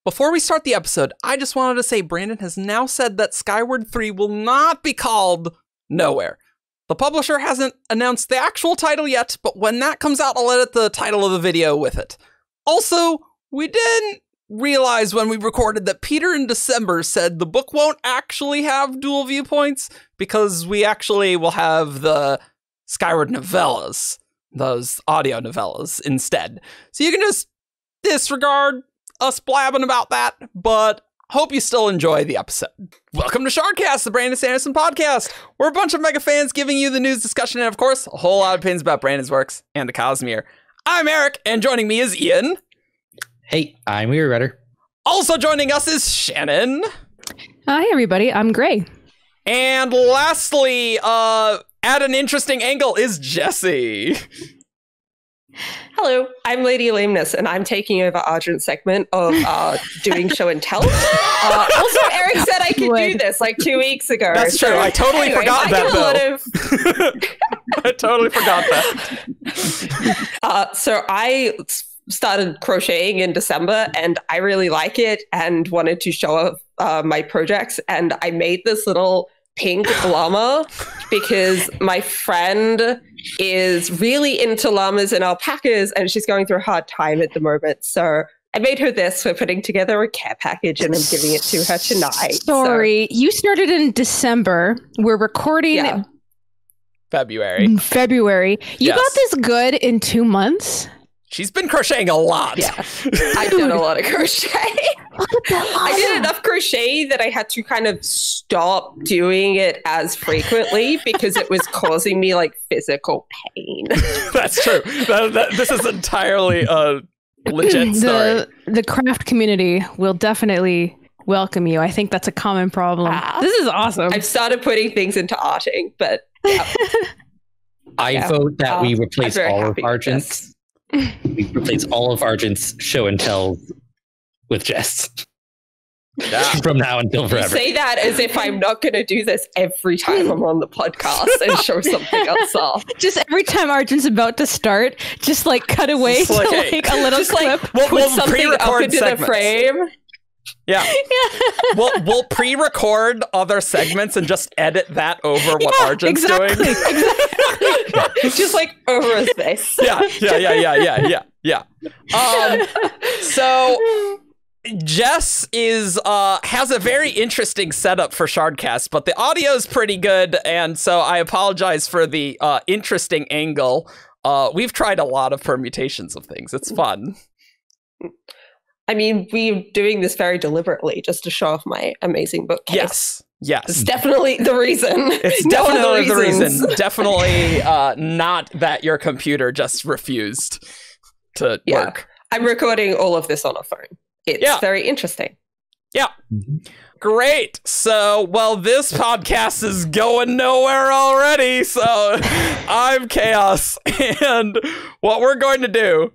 Before we start the episode, I just wanted to say Brandon has now said that Skyward 3 will not be called Nowhere. The publisher hasn't announced the actual title yet, but when that comes out, I'll edit the title of the video with it. Also, we didn't realize when we recorded that Peter in December said the book won't actually have dual viewpoints because we actually will have the Skyward novellas, those audio novellas instead. So you can just disregard us blabbing about that, but hope you still enjoy the episode. Welcome to Shardcast, the Brandon Sanderson podcast. We're a bunch of mega fans giving you the news, discussion, and of course, a whole lot of opinions about Brandon's works and the Cosmere. I'm Eric, and joining me is Ian. Hey, I'm Weiry. Also joining us is Shannon. Hi, everybody. I'm Gray. And lastly, at an interesting angle is Jessie. Hello, I'm LadyLameness, and I'm taking over Argent's segment of doing show and tell. Also, Eric said I could do this like 2 weeks ago. That's true. I totally forgot that, though. I totally forgot that. So I started crocheting in December, and I really like it and wanted to show off my projects. And I made this little pink llama because my friend is really into llamas and alpacas, and she's going through a hard time at the moment. So I made her this. We're putting together a care package, and I'm giving it to her tonight. Sorry, you started in December. We're recording February. You got this good in 2 months? She's been crocheting a lot. Yeah, I've done a lot of crochet. I did enough crochet that I had to kind of stop doing it as frequently because it was causing me like physical pain. That's true. This is entirely a legit story. The craft community will definitely welcome you. I think that's a common problem. This is awesome. I've started putting things into arting, but I vote that we replace all of Argent's. We replace all of Argent's show and tell with Jess. Yeah. From now until forever. You say that as if I'm not going to do this every time I'm on the podcast and show something else off. Just every time Argent's about to start, just like cut away to like a little clip. Like, we'll something up into the frame. Yeah. We'll pre-record other segments and just edit that over what Argent's doing. Exactly. Just like over his face. Yeah. So Jess has a very interesting setup for Shardcast, but the audio is pretty good, and so I apologize for the interesting angle. We've tried a lot of permutations of things. It's fun. I mean, we're doing this very deliberately just to show off my amazing bookcase. Yes. It's definitely the reason. It's definitely the reason. Definitely not that your computer just refused to work. I'm recording all of this on a phone. It's very interesting. Yeah. Great. So, well, this podcast is going nowhere already. So I'm Chaos. And what we're going to do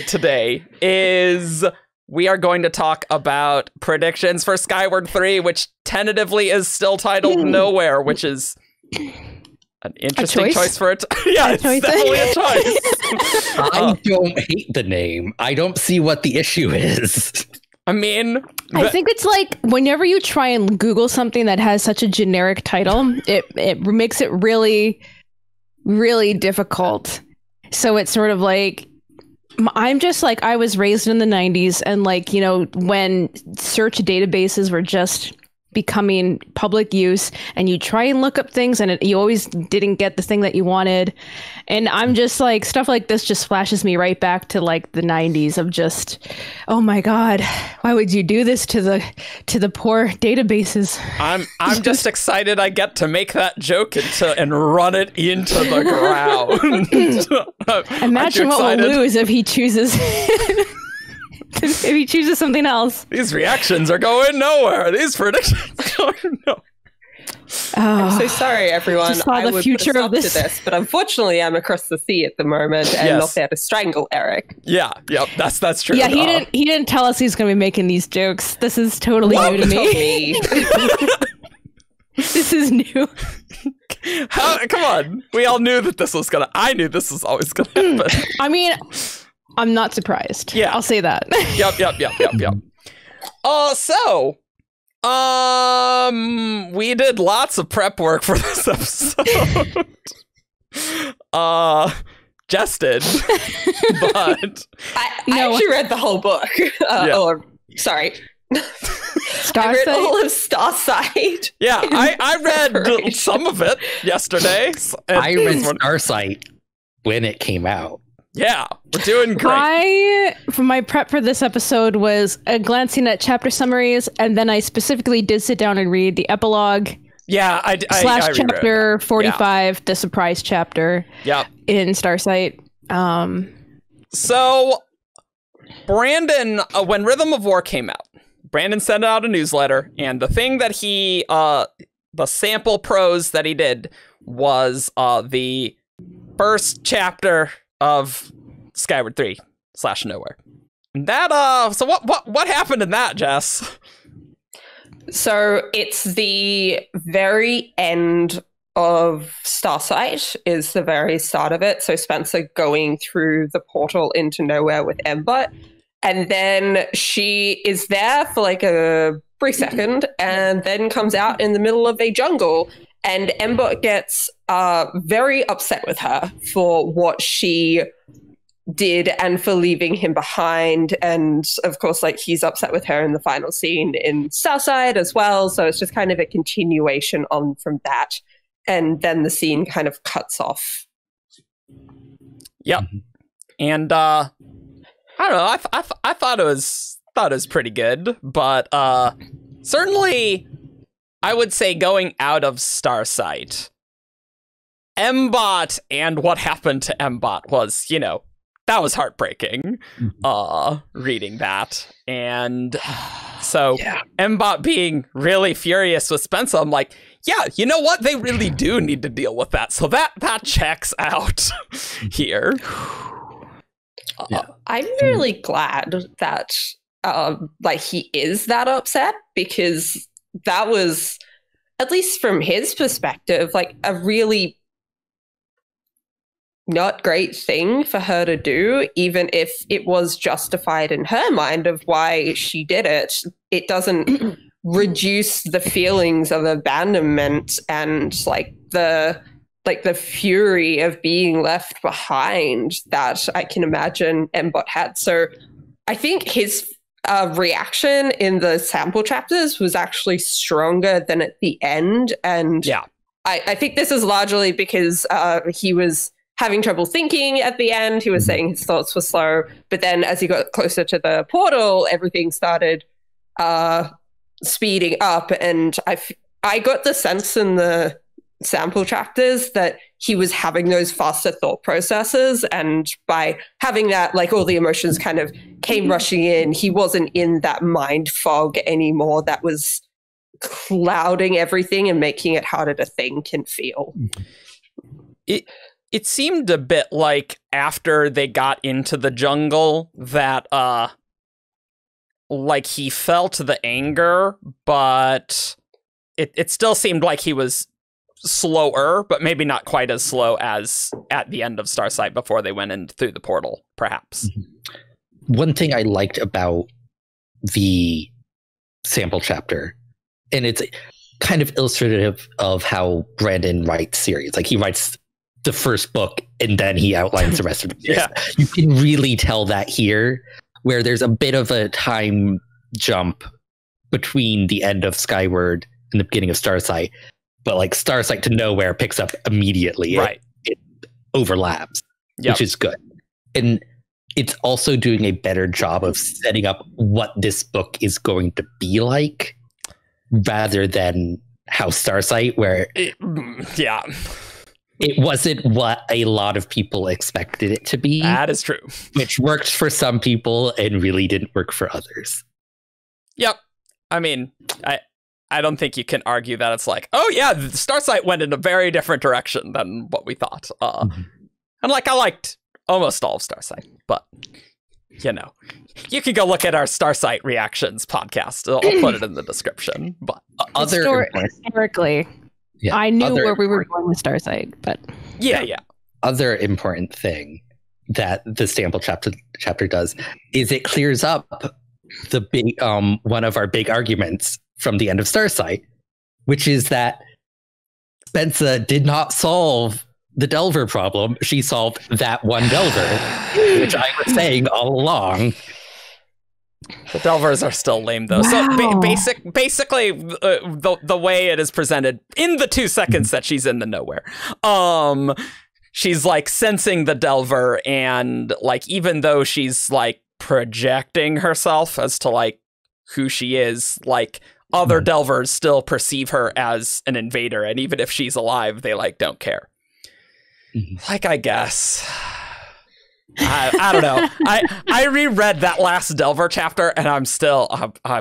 today is we are going to talk about predictions for Skyward 3, which tentatively is still titled Nowhere, which is an interesting choice for it. Yeah, it's definitely a choice. I don't hate the name. I don't see what the issue is. I mean, I think it's like whenever you try and Google something that has such a generic title, it makes it really, really difficult. So it's sort of like, I'm just like, I was raised in the 90s, and like, you know, when search databases were just becoming public use, and you try and look up things and you always didn't get the thing that you wanted. And I'm just like, stuff like this just flashes me right back to like the 90s of just, oh my God, why would you do this to the poor databases? I'm just excited I get to make that joke and run it into the ground. Imagine what we'll lose if he chooses if he chooses something else. These reactions are going nowhere. These predictions are going nowhere. I'm so sorry, everyone. I would put a stop to this, but unfortunately, I'm across the sea at the moment and not there to strangle Eric. Yeah, that's true. Yeah, he didn't tell us he's going to be making these jokes. This is totally new to me. This is new. Come on, we all knew that this was gonna. I knew this was always gonna happen. I mean, I'm not surprised. Yeah, I'll say that. Yep. We did lots of prep work for this episode. Jess did, but I actually read the whole book. Sorry. I read all of Starsight. Yeah, I read some of it yesterday. I read Starsight when it came out. Yeah, we're doing great. My prep for this episode was glancing at chapter summaries, and then I specifically did sit down and read the epilogue. Yeah, I chapter 45, the surprise chapter. Yep. In Starsight. So, Brandon, when Rhythm of War came out, Brandon sent out a newsletter, and the thing that the sample prose that he did was the first chapter of Skyward 3/Nowhere. And that, so what happened in that, Jess? So it's the very end of Starsight is the very start of it. So Spencer going through the portal into Nowhere with Embot. And then she is there for like a brief second and then comes out in the middle of a jungle. And Embot gets very upset with her for what she did and for leaving him behind. And of course, like, he's upset with her in the final scene in Starsight as well. So it's just kind of a continuation on from that. And then the scene kind of cuts off. Yep. And I don't know, I thought it was pretty good, but certainly I would say going out of Starsight, Embot and what happened to Embot was, that was heartbreaking, reading that. And so Embot being really furious with Spencer, I'm like, yeah, you know what? They really do need to deal with that. So that checks out here. I'm really glad that he is that upset, because that was, at least from his perspective, like a really not great thing for her to do, even if it was justified in her mind of why she did it. It doesn't reduce the feelings of abandonment and the fury of being left behind that I can imagine Embot had. So I think his reaction in the sample chapters was actually stronger than at the end. And I think this is largely because he was having trouble thinking at the end. He was saying his thoughts were slow. But then as he got closer to the portal, everything started speeding up. And I got the sense in the sample chapters that he was having those faster thought processes, and by having that, like, all the emotions kind of came rushing in, he wasn't in that mind fog anymore that was clouding everything and making it harder to think and feel. It seemed a bit like after they got into the jungle that like he felt the anger, but it still seemed like he was slower, but maybe not quite as slow as at the end of Starsight before they went in through the portal, perhaps. One thing I liked about the sample chapter, and it's kind of illustrative of how Brandon writes series. Like, he writes the first book and then he outlines the rest of the series. You can really tell that here, where there's a bit of a time jump between the end of Skyward and the beginning of Starsight. But like Starsight to Nowhere picks up immediately. Right. It overlaps, which is good. And it's also doing a better job of setting up what this book is going to be like, rather than how Starsight, where it wasn't what a lot of people expected it to be. That is true. Which worked for some people and really didn't work for others. Yep. I mean, I don't think you can argue that it's like, oh yeah, Starsight went in a very different direction than what we thought. And like, I liked almost all of Starsight, but you can go look at our Starsight reactions podcast. I'll put it in the description. But historically, I knew where we were going with Starsight, but Other important thing that the sample chapter does is it clears up the big one of our big arguments from the end of Starsight, which is that Spencer did not solve the Delver problem. She solved that one Delver, which I was saying all along. The Delvers are still lame, though. Wow. So basically, the way it is presented in the 2 seconds that she's in the nowhere, she's like sensing the Delver, and like even though she's like projecting herself as to like who she is, like other Delvers still perceive her as an invader, and even if she's alive, they like don't care. Like, I guess. I don't know. I reread that last Delver chapter, and I'm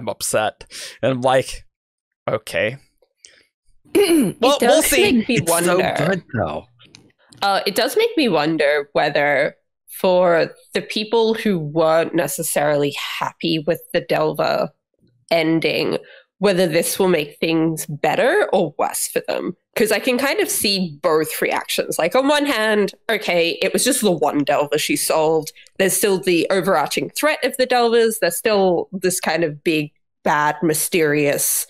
upset. And I'm like, okay. Well, we'll see. Make me wonder. So good, though. It does make me wonder whether, for the people who weren't necessarily happy with the Delver ending, whether this will make things better or worse for them. Because I can kind of see both reactions. Like, on one hand, okay, it was just the one Delver she solved. There's still the overarching threat of the Delvers. There's still this kind of big, bad, mysterious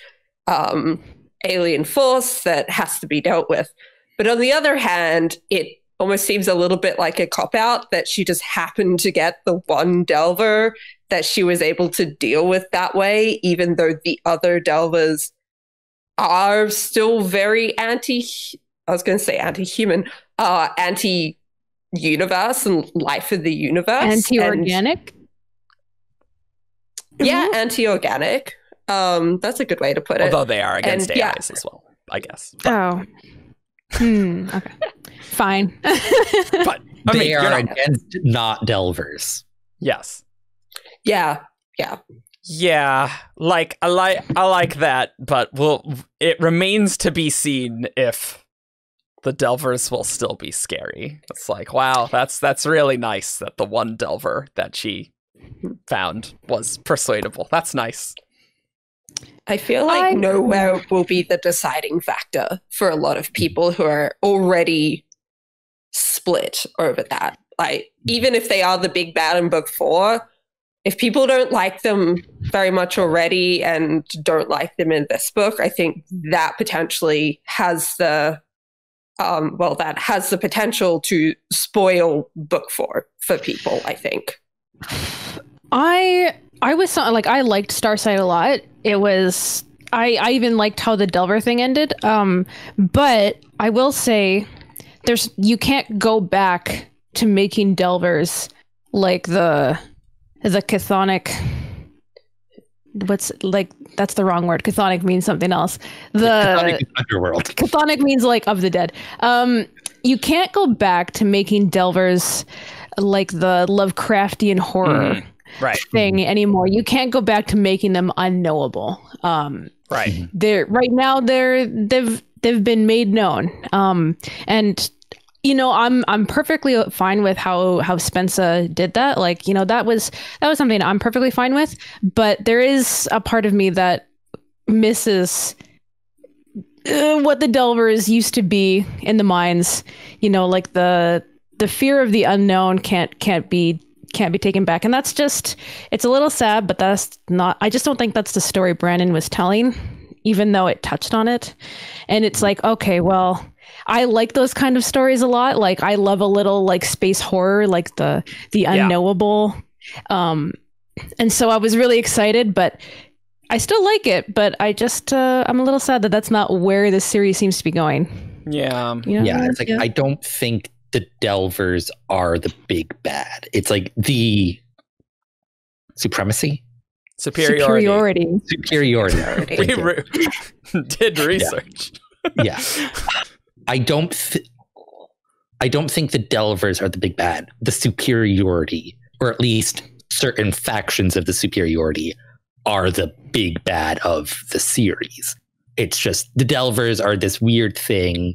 alien force that has to be dealt with. But on the other hand, it almost seems a little bit like a cop-out that she just happened to get the one Delver that she was able to deal with that way, even though the other Delvers are still very anti-human, anti-universe and life of the universe. Anti-organic? Yeah, anti-organic. That's a good way to put it. Although they are against AIs as well, I guess. Oh. Okay. Fine. But I mean, They are against not Delvers. Yes. Yeah. Yeah, like I like that, but it remains to be seen if the Delvers will still be scary. It's like, wow, that's really nice that the one Delver that she found was persuadable. That's nice. I feel like nowhere will be the deciding factor for a lot of people who are already split over that. Like, even if they are the big bad in book 4, if people don't like them very much already and don't like them in this book, I think that potentially has the potential to spoil book 4 for people, I think. I was like, I liked Starsight a lot. It was, I even liked how the Delver thing ended. But I will say, you can't go back to making Delvers like the chthonic. That's the wrong word. Chthonic means something else. Chthonic is underworld. Chthonic means like of the dead. You can't go back to making Delvers like the Lovecraftian horror thing anymore. You can't go back to making them unknowable. Right. They've been made known. And you know, I'm perfectly fine with how Spencer did that. Like, you know, that was something I'm perfectly fine with. But there is a part of me that misses what the Delvers used to be in the mines. You know, like the fear of the unknown can't be taken back, and that's just, it's a little sad. But that's not. I just don't think that's the story Brandon was telling, even though it touched on it. And it's like, okay, well, I like those kind of stories a lot. Like, I love a little like space horror, like the unknowable. And so I was really excited, but I still like it. But I just I'm a little sad that that's not where this series seems to be going. Yeah. You know? Yeah, it's like, I don't think the Delvers are the big bad. It's like the supremacy. Superiority. We did research. Yeah. I don't think the Delvers are the big bad. The superiority, or at least certain factions of the superiority, are the big bad of the series. It's just the Delvers are this weird thing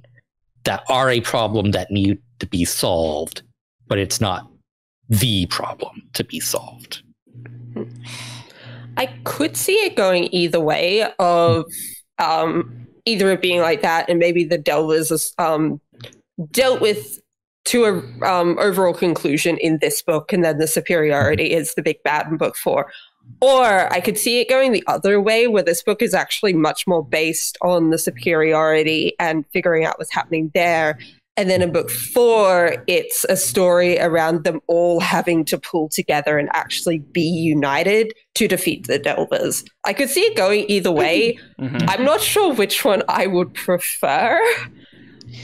that are a problem that need to be solved, but it's not the problem to be solved. I could see it going either way, of either it being like that, and maybe the Delvers is dealt with to a overall conclusion in this book, and then the superiority is the big bad in book 4. Or I could see it going the other way, where this book is actually much more based on the superiority and figuring out what's happening there. And then in book 4, it's a story around them all having to pull together and actually be united to defeat the Delvers. I could see it going either way. Mm-hmm. I'm not sure which one I would prefer,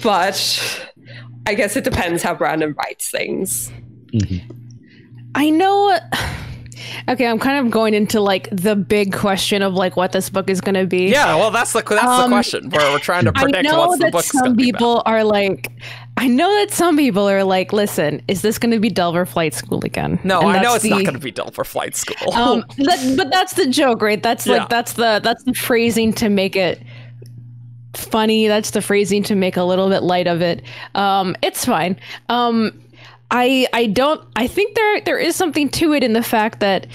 but I guess it depends how Brandon writes things. Mm-hmm. I know. Okay, I'm kind of going into like the big question of like what this book is going to be. Yeah, well, that's the question where we're trying to predict what the book's going to be. I know that some people are like, listen, is this going to be Delver Flight School again? No, I know it's not going to be Delver Flight School. But that's the joke, right? That's like that's the phrasing to make it funny. That's the phrasing to make a little bit light of it. It's fine. I think there is something to it in the fact that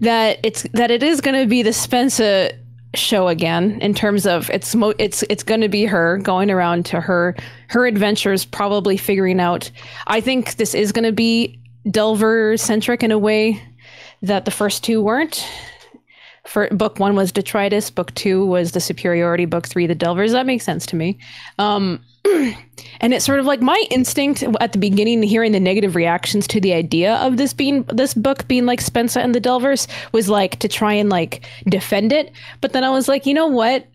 it is going to be the Spencer show again, in terms of it's going to be her going around to her adventures, probably figuring out. I think this is going to be Delver centric in a way that the first two weren't. For book 1 was Detritus, book 2 was the Superiority, book 3 the Delvers. That makes sense to me. And it's sort of like my instinct at the beginning, hearing the negative reactions to the idea of this book being like Spencer and the Delvers, was like to try and like defend it. But then I was like, you know what?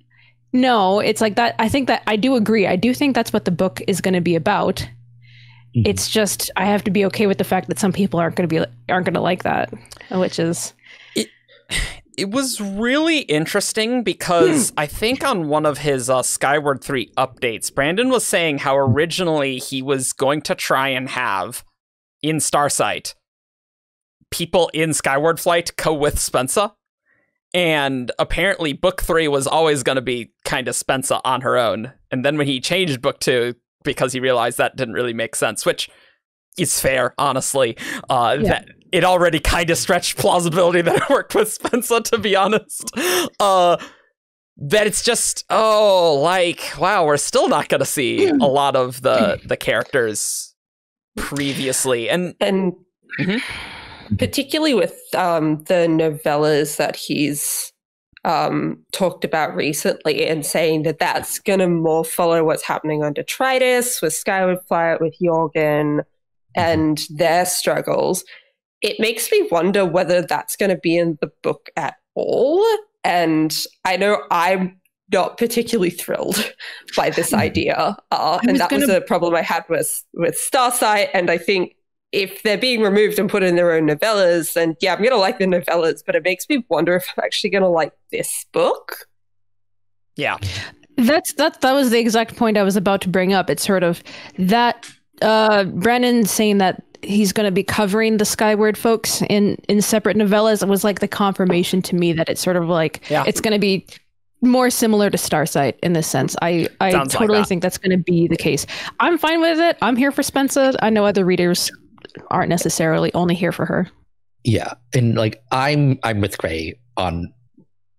No, it's like that. I think that I do agree. I do think that's what the book is going to be about. Mm-hmm. It's just I have to be okay with the fact that some people aren't going to like that, which is. It was really interesting because I think on one of his Skyward 3 updates, Brandon was saying how originally he was going to try and have, in Starsight, people in Skyward Flight go with Spencer. And apparently book 3 was always going to be kind of Spencer on her own. And then when he changed book 2, because he realized that didn't really make sense, which is fair, honestly, that it already kind of stretched plausibility that it worked with Spencer, to be honest. That it's just, wow, we're still not going to see a lot of the characters previously. And particularly with the novellas that he's talked about recently, and saying that that's going to more follow what's happening on Detritus, with Skyward Flight, with Jorgen, and their struggles. It makes me wonder whether that's going to be in the book at all. And I know I'm not particularly thrilled by this idea. And that was a problem I had with Starsight. And I think if they're being removed and put in their own novellas, then yeah, I'm going to like the novellas, but it makes me wonder if I'm actually going to like this book. Yeah. That was the exact point I was about to bring up. It's sort of that Brandon saying that he's going to be covering the Skyward folks in separate novellas. It was like the confirmation to me that it's sort of like it's going to be more similar to Starsight in this sense. I totally think that's going to be the case. I'm fine with it. I'm here for Spencer. I know other readers aren't necessarily only here for her. Yeah, and like I'm with Gray on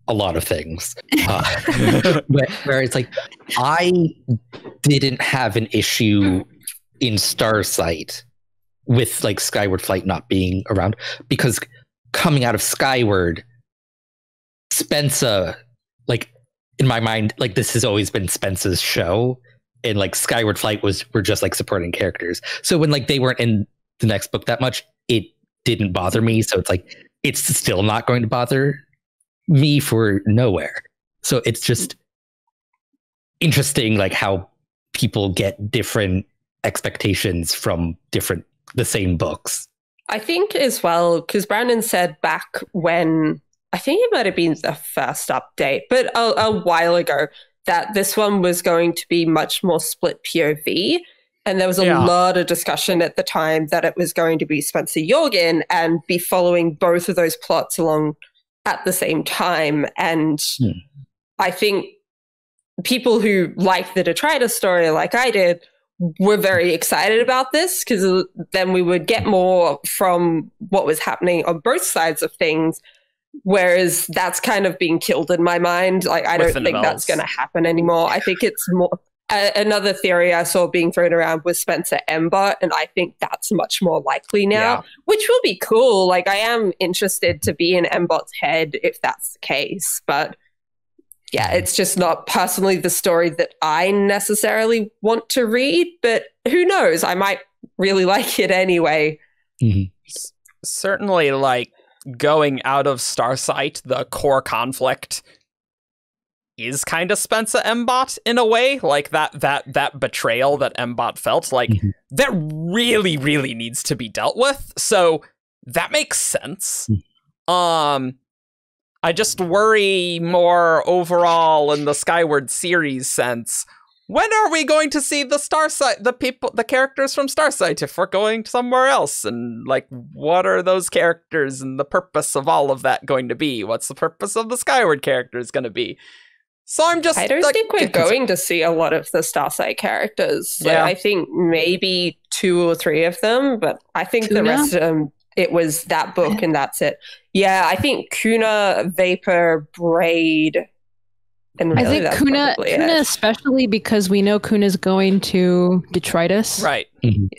a lot of things, where it's like I didn't have an issue in Starsight with like Skyward Flight not being around, because coming out of Skyward, Spencer, like in my mind, like this has always been Spencer's show, and like Skyward Flight were just like supporting characters. So when like they weren't in the next book that much, it didn't bother me. So it's like it's still not going to bother me for Nowhere. So it's just interesting, like how people get different expectations from the same books. I think as well, because Brandon said back when, I think it might have been the first update, but a while ago, that this one was going to be much more split POV. And there was a lot of discussion at the time that it was going to be Spencer Jorgen and be following both of those plots along at the same time. And I think people who like the Detritus story, like I did, were very excited about this, because then we would get more from what was happening on both sides of things. Whereas that's kind of being killed in my mind. Like, I don't think that's going to happen anymore. I think it's more, Another theory I saw being thrown around was Spencer Ember, and I think that's much more likely now, which will be cool. Like, I am interested to be in Ember's head if that's the case, but yeah, it's just not personally the story that I necessarily want to read, but who knows? I might really like it anyway. Certainly, like, going out of Starsight, the core conflict is kind of Spencer Mbot in a way, like that betrayal that Mbot felt, like that really needs to be dealt with. So that makes sense. I just worry more overall in the Skyward series sense. When are we going to see the Starsight, the characters from Starsight, if we're going somewhere else? And like, what are those characters and the purpose of all of that going to be? What's the purpose of the Skyward characters going to be? So I don't think we're going to see a lot of the Starsight characters. Like, I think maybe 2 or 3 of them, but I think the rest of them, it was that book and that's it. Yeah, I think Kuna, Vapor, Braid, and really I think Kuna especially because we know Kuna's going to Detritus. Right.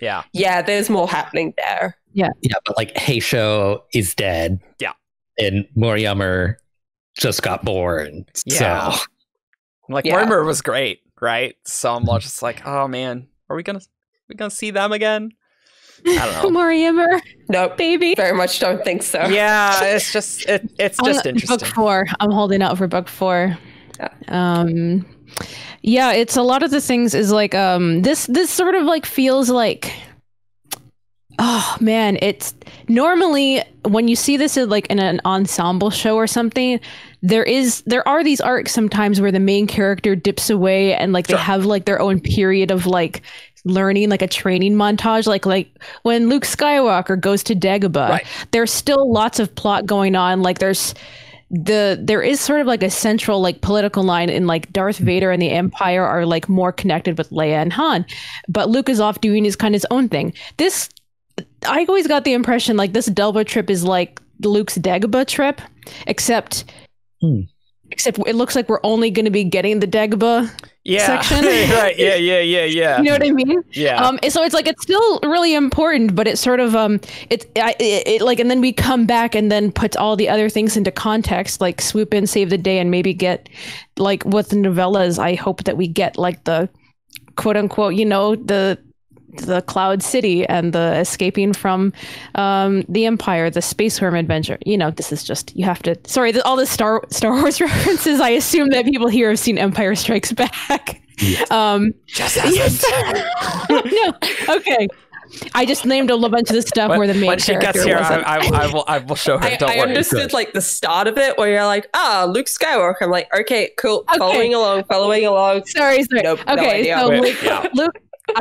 Yeah. Yeah, there's more happening there. Yeah, but like Heisho is dead. Yeah. And Moriyama just got born. Yeah. So like Mortimer was great, right? So I'm just like, oh man, are we gonna see them again? I don't know. Moriyama, nope, baby. Very much don't think so. Yeah, it's just interesting. Book 4. I'm holding out for book 4. Yeah, it's a lot of the things is like this sort of like feels like, oh man, it's normally when you see this like in an ensemble show or something, there are these arcs sometimes where the main character dips away and like they have like their own period of like learning, like a training montage, like when Luke Skywalker goes to Dagobah, there's still lots of plot going on. Like there is sort of like a central like political line in like Darth Vader and the Empire are like more connected with Leia and Han, but Luke is off doing his own thing. I always got the impression like this Delva trip is like Luke's Dagobah trip, except it looks like we're only going to be getting the Dagobah section. Right. Yeah. You know what I mean? Yeah. So it's like it's still really important, but it's sort of it like, and then we come back and then put all the other things into context, like swoop in, save the day, and maybe get like with the novellas. I hope that we get like the quote unquote, the Cloud City and the escaping from the Empire, the Space Worm adventure. This is just, you have to, sorry, all the Star Wars references, I assume that people here have seen Empire Strikes Back. Just hasn't. No, okay. I just named a bunch of the stuff where the main character gets here, wasn't. I will show her. Don't I worry. understood like the start of it where you're like, Luke Skywalker. I'm like, okay, cool. Okay. Following along. Sorry. Nope, okay, no idea.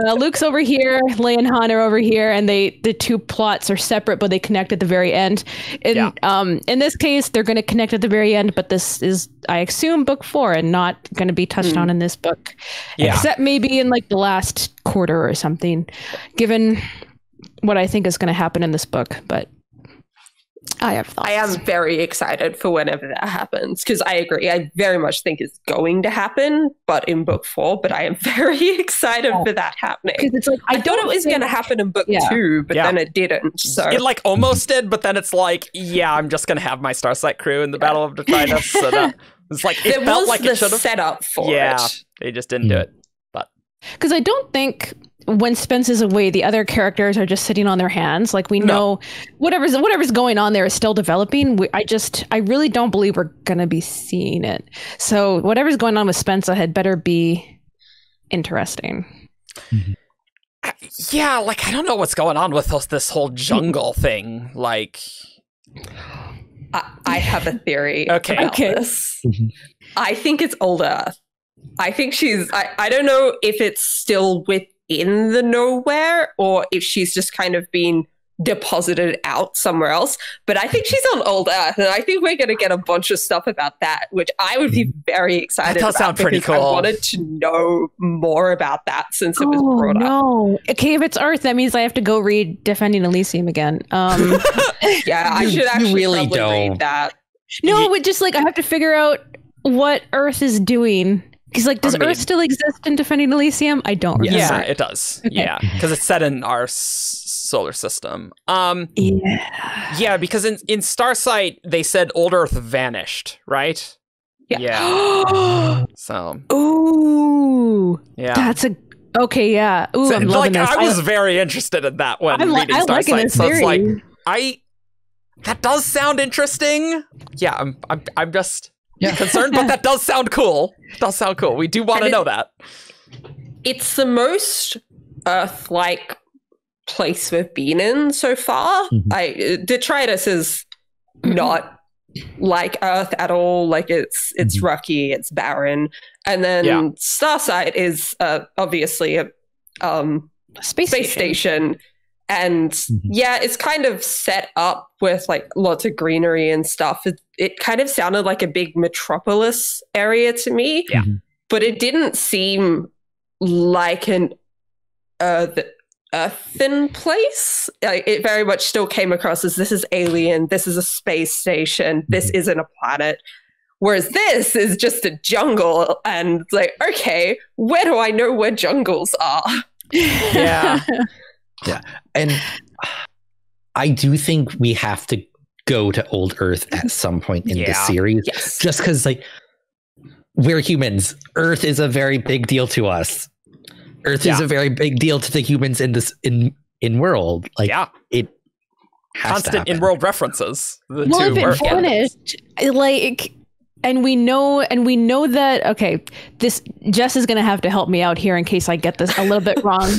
so Luke's over here, Leia and Han are over here, and the two plots are separate, but they connect at the very end. In this case, they're going to connect at the very end, but this is, I assume, book 4 and not going to be touched on in this book. Yeah. Except maybe in like the last quarter or something, given what I think is going to happen in this book. But I have thoughts. I am very excited for whenever that happens, because I agree. I very much think it's going to happen, but in book 4. But I am very excited for that happening. It's like, I thought it was going to happen in book 2, but then it didn't. So it like almost did, but then it's like, I'm just going to have my Starsight crew in the Battle of Detritus. So that it's like it felt like it should have set up for it. Yeah, they just didn't do it. But because I don't think when Spence is away, the other characters are just sitting on their hands. Like we know whatever's going on there is still developing. I really don't believe we're gonna be seeing it. So whatever's going on with Spence had better be interesting. Yeah, like I don't know what's going on with this whole jungle thing. Like, I have a theory about this. I think it's Old Earth. I think she's. I don't know if it's still within the nowhere or if she's just kind of been deposited out somewhere else. But I think she's on Old Earth, and I think we're going to get a bunch of stuff about that, which I would be very excited about. That does sound pretty cool. I wanted to know more about that since it was brought up. Okay, if it's Earth, that means I have to go read Defending Elysium again. Yeah, I should actually really read that. No, but just like I have to figure out what Earth is doing Because like, does Earth still exist in Defending Elysium? I don't remember. Yeah, it does. Okay. Yeah, because it's set in our solar system. Yeah, because in Starsight they said old Earth vanished, right? Yeah. So. Ooh. Yeah. That's a okay. Yeah. Ooh, so, I'm loving this. I was very interested in that when reading Starsight. So it's like that does sound interesting. Yeah, I'm just concerned, but that does sound cool. It does sound cool. We do want to know that. It's the most Earth-like place we've been in so far. Detritus is not like Earth at all. Like it's rocky, it's barren, and then Starsight is obviously a space station. And it's kind of set up with like lots of greenery and stuff. It kind of sounded like a big metropolis area to me. Yeah. But it didn't seem like an earthen place. It very much still came across as this is alien, this is a space station, this isn't a planet. Whereas this is just a jungle. And it's like, okay, where do I know where jungles are? Yeah. Yeah, and I do think we have to go to Old Earth at some point in this series, just because, like, we're humans. Earth is a very big deal to us. Earth is a very big deal to the humans in this in world. Like, it has constant in-world references. Well, if it vanished, like. And we know that, okay, Jess is going to have to help me out here in case I get this a little bit wrong.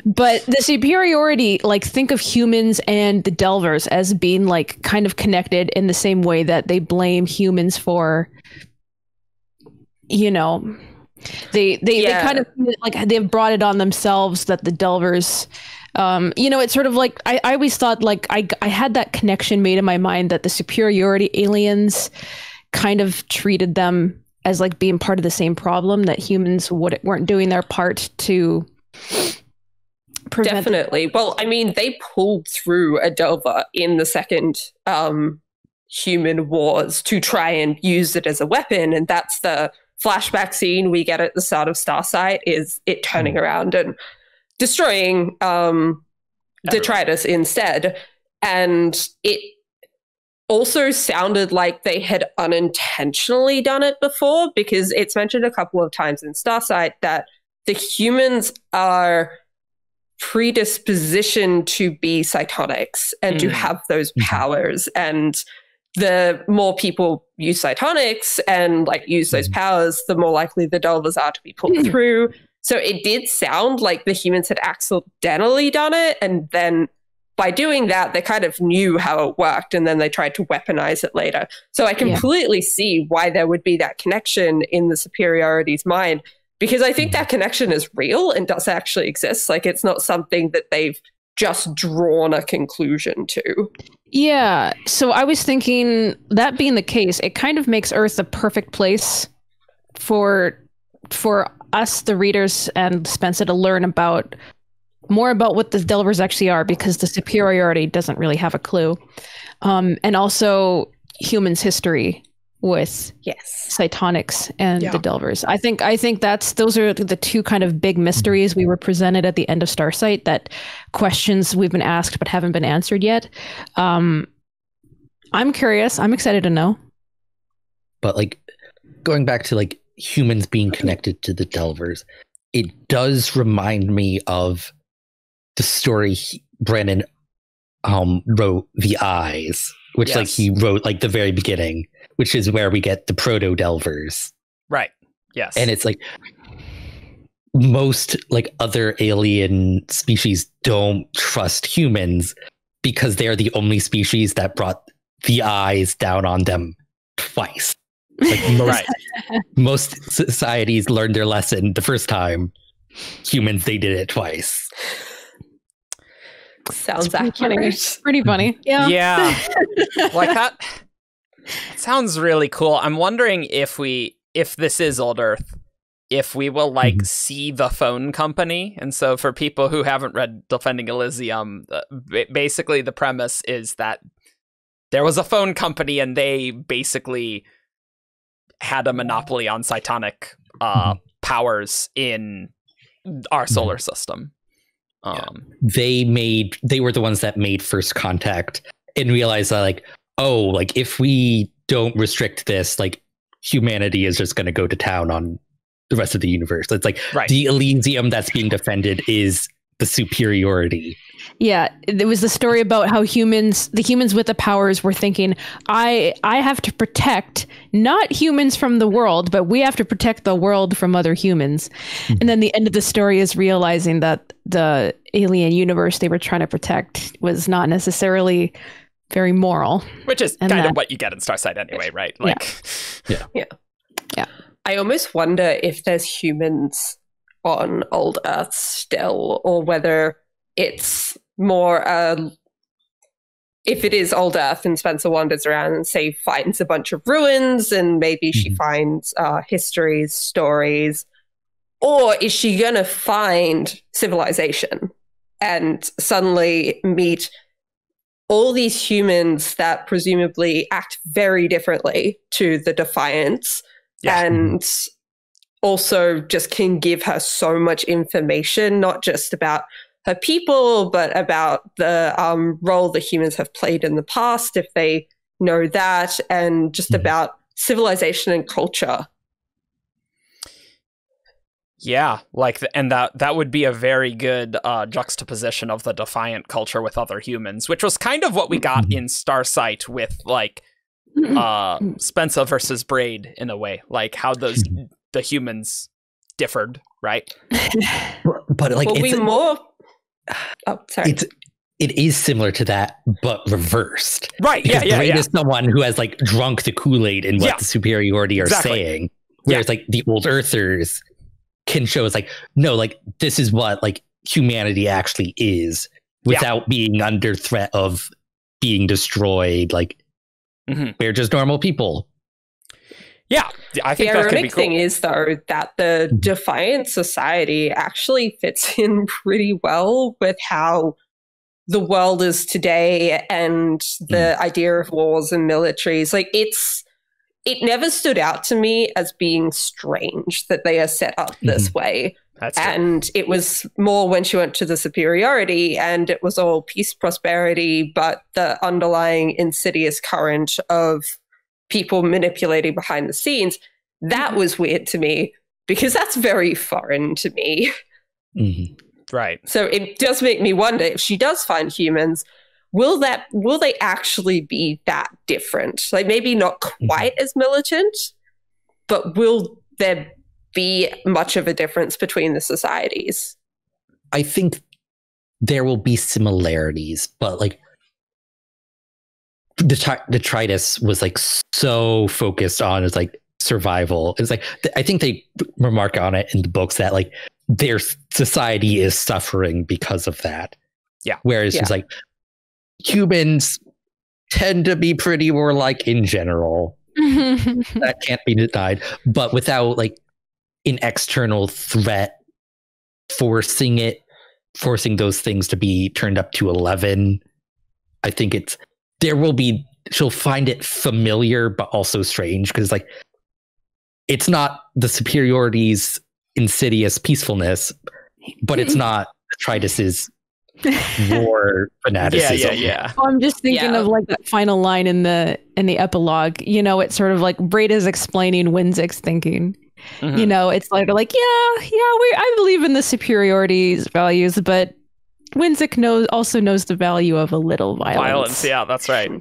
But the superiority, like, think of humans and the Delvers as being like kind of connected in the same way that they blame humans for, you know, they kind of like they've brought it on themselves that the Delvers, you know, it's sort of like, I always thought like I had that connection made in my mind that the superiority aliens kind of treated them as like being part of the same problem, that humans weren't doing their part to prevent. Definitely. Well, I mean, they pulled through a Delver in the second Human Wars to try and use it as a weapon, and that's the flashback scene we get at the start of Starsight, is it turning around and destroying Detritus instead. And it also sounded like they had unintentionally done it before, because it's mentioned a couple of times in Starsight that the humans are predispositioned to be Cytonics and to have those powers. And the more people use Cytonics and like use those powers, the more likely the Delvers are to be pulled through. So it did sound like the humans had accidentally done it, and then by doing that, they kind of knew how it worked, and then they tried to weaponize it later. So I completely see why there would be that connection in the superiority's mind, because I think that connection is real and does actually exist. Like, it's not something that they've just drawn a conclusion to. Yeah. So I was thinking, that being the case, it kind of makes Earth the perfect place for us, the readers, and Spencer to learn more about what the Delvers actually are, because the superiority doesn't really have a clue. And also humans' history with Cytonics and the Delvers. I think those are the two kind of big mysteries we were presented at the end of Starsight, that questions we've been asked but haven't been answered yet. I'm curious. I'm excited to know. But like, going back to like humans being connected to the Delvers, it does remind me of the story Brandon wrote, The Eyes, which like he wrote like the very beginning, which is where we get the proto-Delvers. Right. Yes. And it's like most like other alien species don't trust humans because they're the only species that brought the eyes down on them twice. Like most societies learned their lesson the first time. Humans, they did it twice. Sounds accurate. Pretty funny. Yeah. Yeah. Like that. It sounds really cool. I'm wondering if this is Old Earth, if we will like see the phone company. And so for people who haven't read Defending Elysium, basically the premise is that there was a phone company and they basically had a monopoly on Cytonic powers in our solar system. They were the ones that made first contact and realized that, like, oh, like, if we don't restrict this, like, humanity is just going to go to town on the rest of the universe. It's like the Elysium that's being defended is the superiority. Yeah, there was the story about how the humans with the powers were thinking, I have to protect not humans from the world, but we have to protect the world from other humans. And then the end of the story is realizing that the alien universe they were trying to protect was not necessarily very moral. Which is kind of what you get in Starsight anyway, right? Like, yeah. I almost wonder if there's humans on old Earth still, or whether it's more if it is old Earth and Spencer wanders around and, say, finds a bunch of ruins and maybe she finds histories, stories, or is she gonna find civilization and suddenly meet all these humans that presumably act very differently to the Defiants and also just can give her so much information, not just about her people, but about the role the humans have played in the past, if they know that, and just about civilization and culture. Yeah, like, and that would be a very good juxtaposition of the Defiant culture with other humans, which was kind of what we got in Starsight with, like, Spencer versus Braid, in a way, like how the humans differed, right? But like, sorry. It is similar to that, but reversed. Right? Because Braid is someone who has, like, drunk the Kool-Aid in what the superiority are saying, whereas like the old Earthers can show us, like, no, like, this is what, like, humanity actually is without being under threat of being destroyed. Like, we're just normal people. Yeah, I think the that could be ironic cool. thing is, though, that the Defiant society actually fits in pretty well with how the world is today and the idea of wars and militaries. Like, it never stood out to me as being strange that they are set up this way. That's true. And it was more when she went to the superiority and it was all peace, prosperity, but the underlying insidious current of people manipulating behind the scenes, that was weird to me because that's very foreign to me. Right. So it does make me wonder, if she does find humans, will they actually be that different? Like, maybe not quite as militant, but will there be much of a difference between the societies? I think there will be similarities, but, like, detritus was, like, so focused on its, like, survival. It's like, I think they remark on it in the books that, like, their society is suffering because of that. Yeah. Whereas it's like, humans tend to be pretty warlike in general. That can't be denied. But without, like, an external threat forcing those things to be turned up to 11, I think she'll find it familiar but also strange, because, like, it's not the superiority's insidious peacefulness, but it's not Detritus's war fanaticism. Yeah. Well, I'm just thinking of, like, that final line in the epilogue. You know, it's sort of like Braid is explaining Winzik's thinking. You know, it's like I believe in the superiority's values, but Winzik also knows the value of a little violence. Yeah, that's right.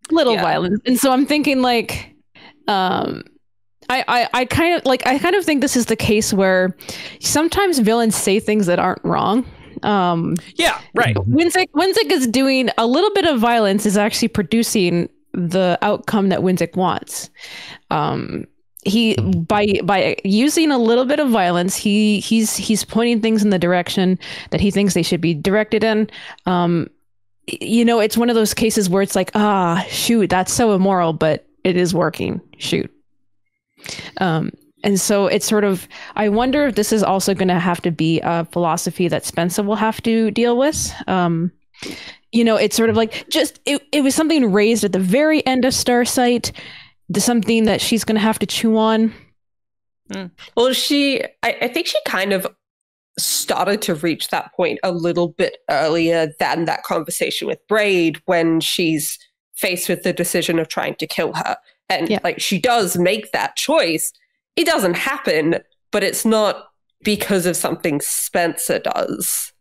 Little violence. And so I'm thinking, like, I kind of think this is the case where sometimes villains say things that aren't wrong. Yeah, right. Winzik is doing a little bit of violence, is actually producing the outcome that Winzik wants. He by using a little bit of violence, he's pointing things in the direction that he thinks they should be directed in. You know, it's one of those cases where it's like, shoot, that's so immoral, but it is working. Shoot. And so it's sort of, I wonder if this is also going to have to be a philosophy that Spencer will have to deal with. You know, it's sort of like it was something raised at the very end of Starsight, something that she's going to have to chew on. Well, I think she kind of started to reach that point a little bit earlier than that conversation with Braid when she's faced with the decision of trying to kill her. And like she does make that choice. It doesn't happen, but it's not because of something Spencer does.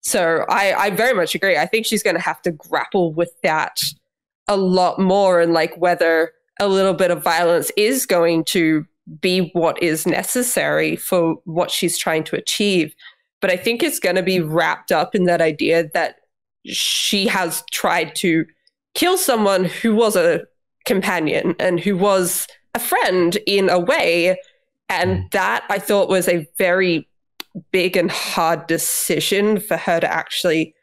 So I very much agree. I think she's going to have to grapple with that a lot more, and like whether a little bit of violence is going to be what is necessary for what she's trying to achieve. But I think it's going to be wrapped up in that idea that she has tried to kill someone who was a companion and who was a friend in a way. And that I thought was a very big and hard decision for her to actually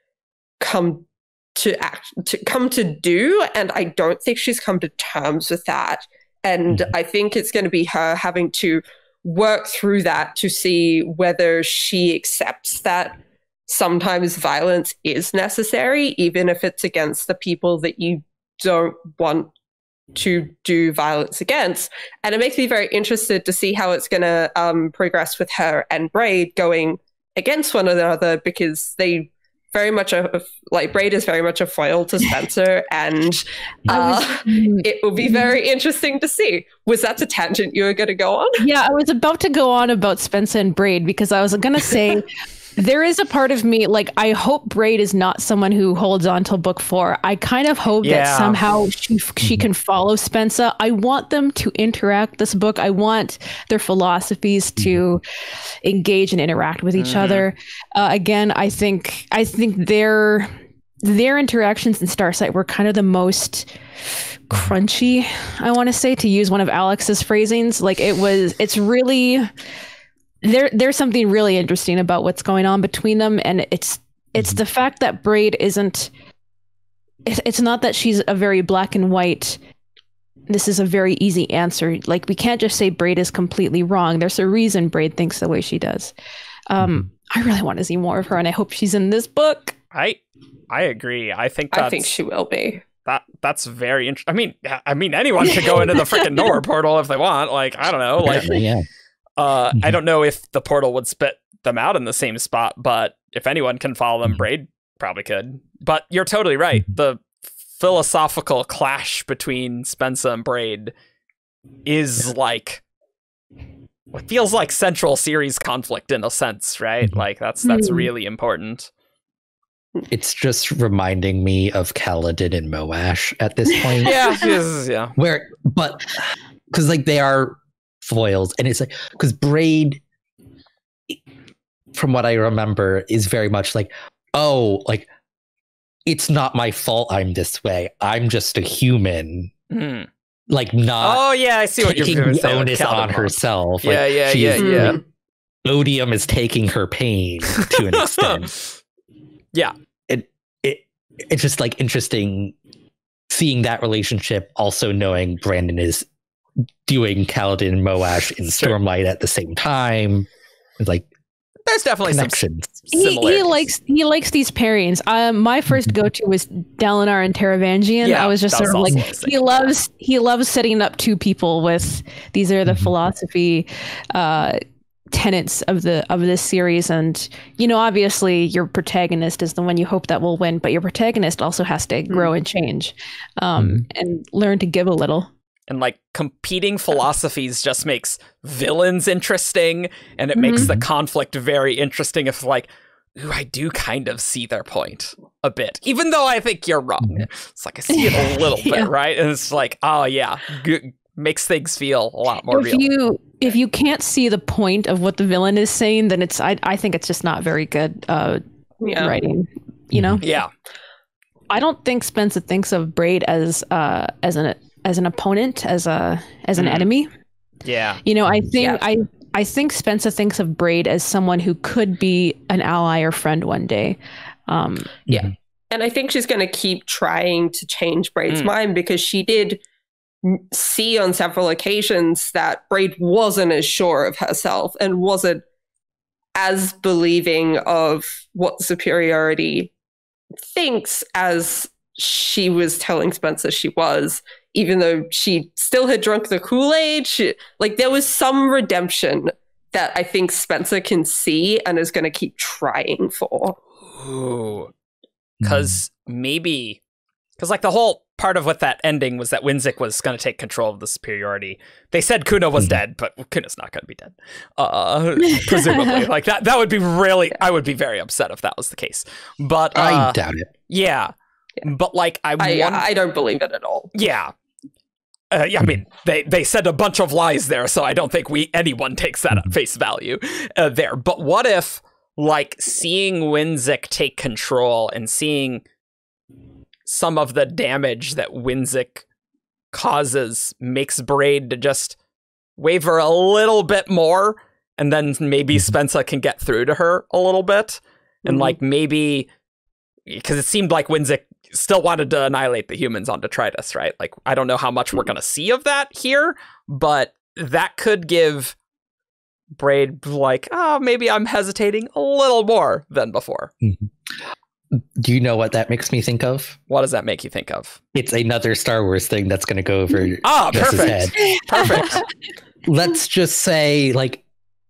come to do. And I don't think she's come to terms with that. And I think it's going to be her having to work through that to see whether she accepts that sometimes violence is necessary, even if it's against the people that you don't want to do violence against. And it makes me very interested to see how it's going to progress with her and Braid going against one another, because they very much like Braid is very much a foil to Spencer, and it will be very interesting to see. Was that the tangent you were going to go on? Yeah, I was about to go on about Spencer and Braid because I was going to say there is a part of me, like, I hope Braid is not someone who holds on till book 4. I kind of hope that somehow she can follow Spencer. I want them to interact this book. I want their philosophies to engage and interact with each other. Again, I think their interactions in Starsight were kind of the most crunchy, I want to say, to use one of Alex's phrasings. Like, it's really... There's something really interesting about what's going on between them, and it's the fact that Braid isn't. It's not that she's a very black and white. This is a very easy answer. Like, we can't just say Braid is completely wrong. There's a reason Braid thinks the way she does. I really want to see more of her, and I hope she's in this book. I agree. I think she will be. That's very interesting. I mean, anyone could go into the freaking Nowhere portal if they want. Like, I don't know. Like, yeah. I don't know if the portal would spit them out in the same spot, but if anyone can follow them, Braid probably could. But you're totally right. The philosophical clash between Spencer and Braid is like what feels like central series conflict in a sense, right? Like that's really important. It's just reminding me of Kaladin and Moash at this point. yeah. Because like they are foils, and it's like, because Braid, from what I remember, is very much like, oh, like, it's not my fault I'm this way, I'm just a human. Like, not I see what you're taking the saying onus on herself. Yeah. Odium is taking her pain to an extent. It's just like interesting seeing that relationship, also knowing Brandon is doing Kaladin and Moash in Stormlight at the same time. It's like, there's definitely connections. He likes these pairings. My first go-to was Dalinar and Taravangian. I was just sort of like, he loves setting up two people with these are the philosophy tenets of this series. And obviously your protagonist is the one you hope that will win, but your protagonist also has to grow and change and learn to give a little. And like competing philosophies just makes villains interesting, and it makes the conflict very interesting if like, ooh, I do kind of see their point a bit, even though I think you're wrong. It's like I see it a little bit, right? And it's like, oh yeah, makes things feel a lot more real. If you can't see the point of what the villain is saying, then I think it's just not very good writing. Yeah. I don't think Spencer thinks of Braid as an opponent, as an enemy. Yeah. I think Spencer thinks of Braid as someone who could be an ally or friend one day. Yeah. And I think she's going to keep trying to change Braid's mind, because she did see on several occasions that Braid wasn't as sure of herself and wasn't as believing of what superiority thinks as she was telling Spencer she was, even though she still had drunk the Kool-Aid, like there was some redemption that I think Spencer can see and is going to keep trying for. Ooh. Because like the whole part of what that ending was that Winzik was going to take control of the superiority. They said Kuna was dead, but Kuna's not going to be dead. Presumably. Like that would be really, I would be very upset if that was the case. But I doubt it. Yeah. But like, I don't believe it at all. Yeah. I mean, they said a bunch of lies there, so I don't think anyone takes that at face value there. But what if, like, seeing Winzik take control and seeing some of the damage that Winzik causes makes Braid to just waver a little bit more, and then maybe Spencer can get through to her a little bit, and like maybe because it seemed like Winzik still wanted to annihilate the humans on detritus, right? Like, I don't know how much we're going to see of that here, but that could give Braid, like, oh, maybe I'm hesitating a little more than before. Do you know what that makes me think of? What does that make you think of? It's another Star Wars thing that's going to go over Jess's perfect. head. Perfect. Let's just say, like,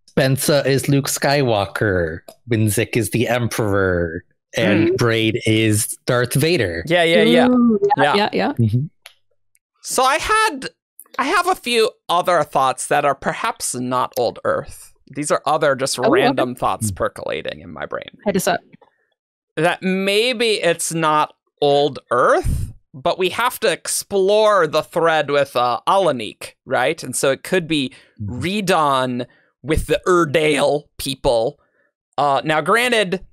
Spencer is Luke Skywalker, Winzik is the Emperor, and Braid is Darth Vader. Yeah. So I have a few other thoughts that are perhaps not old Earth. These are other just random thoughts percolating in my brain. Head us up. That maybe it's not old Earth, but we have to explore the thread with Alanik, right? And so it could be redone with the Urdale people. Now, granted,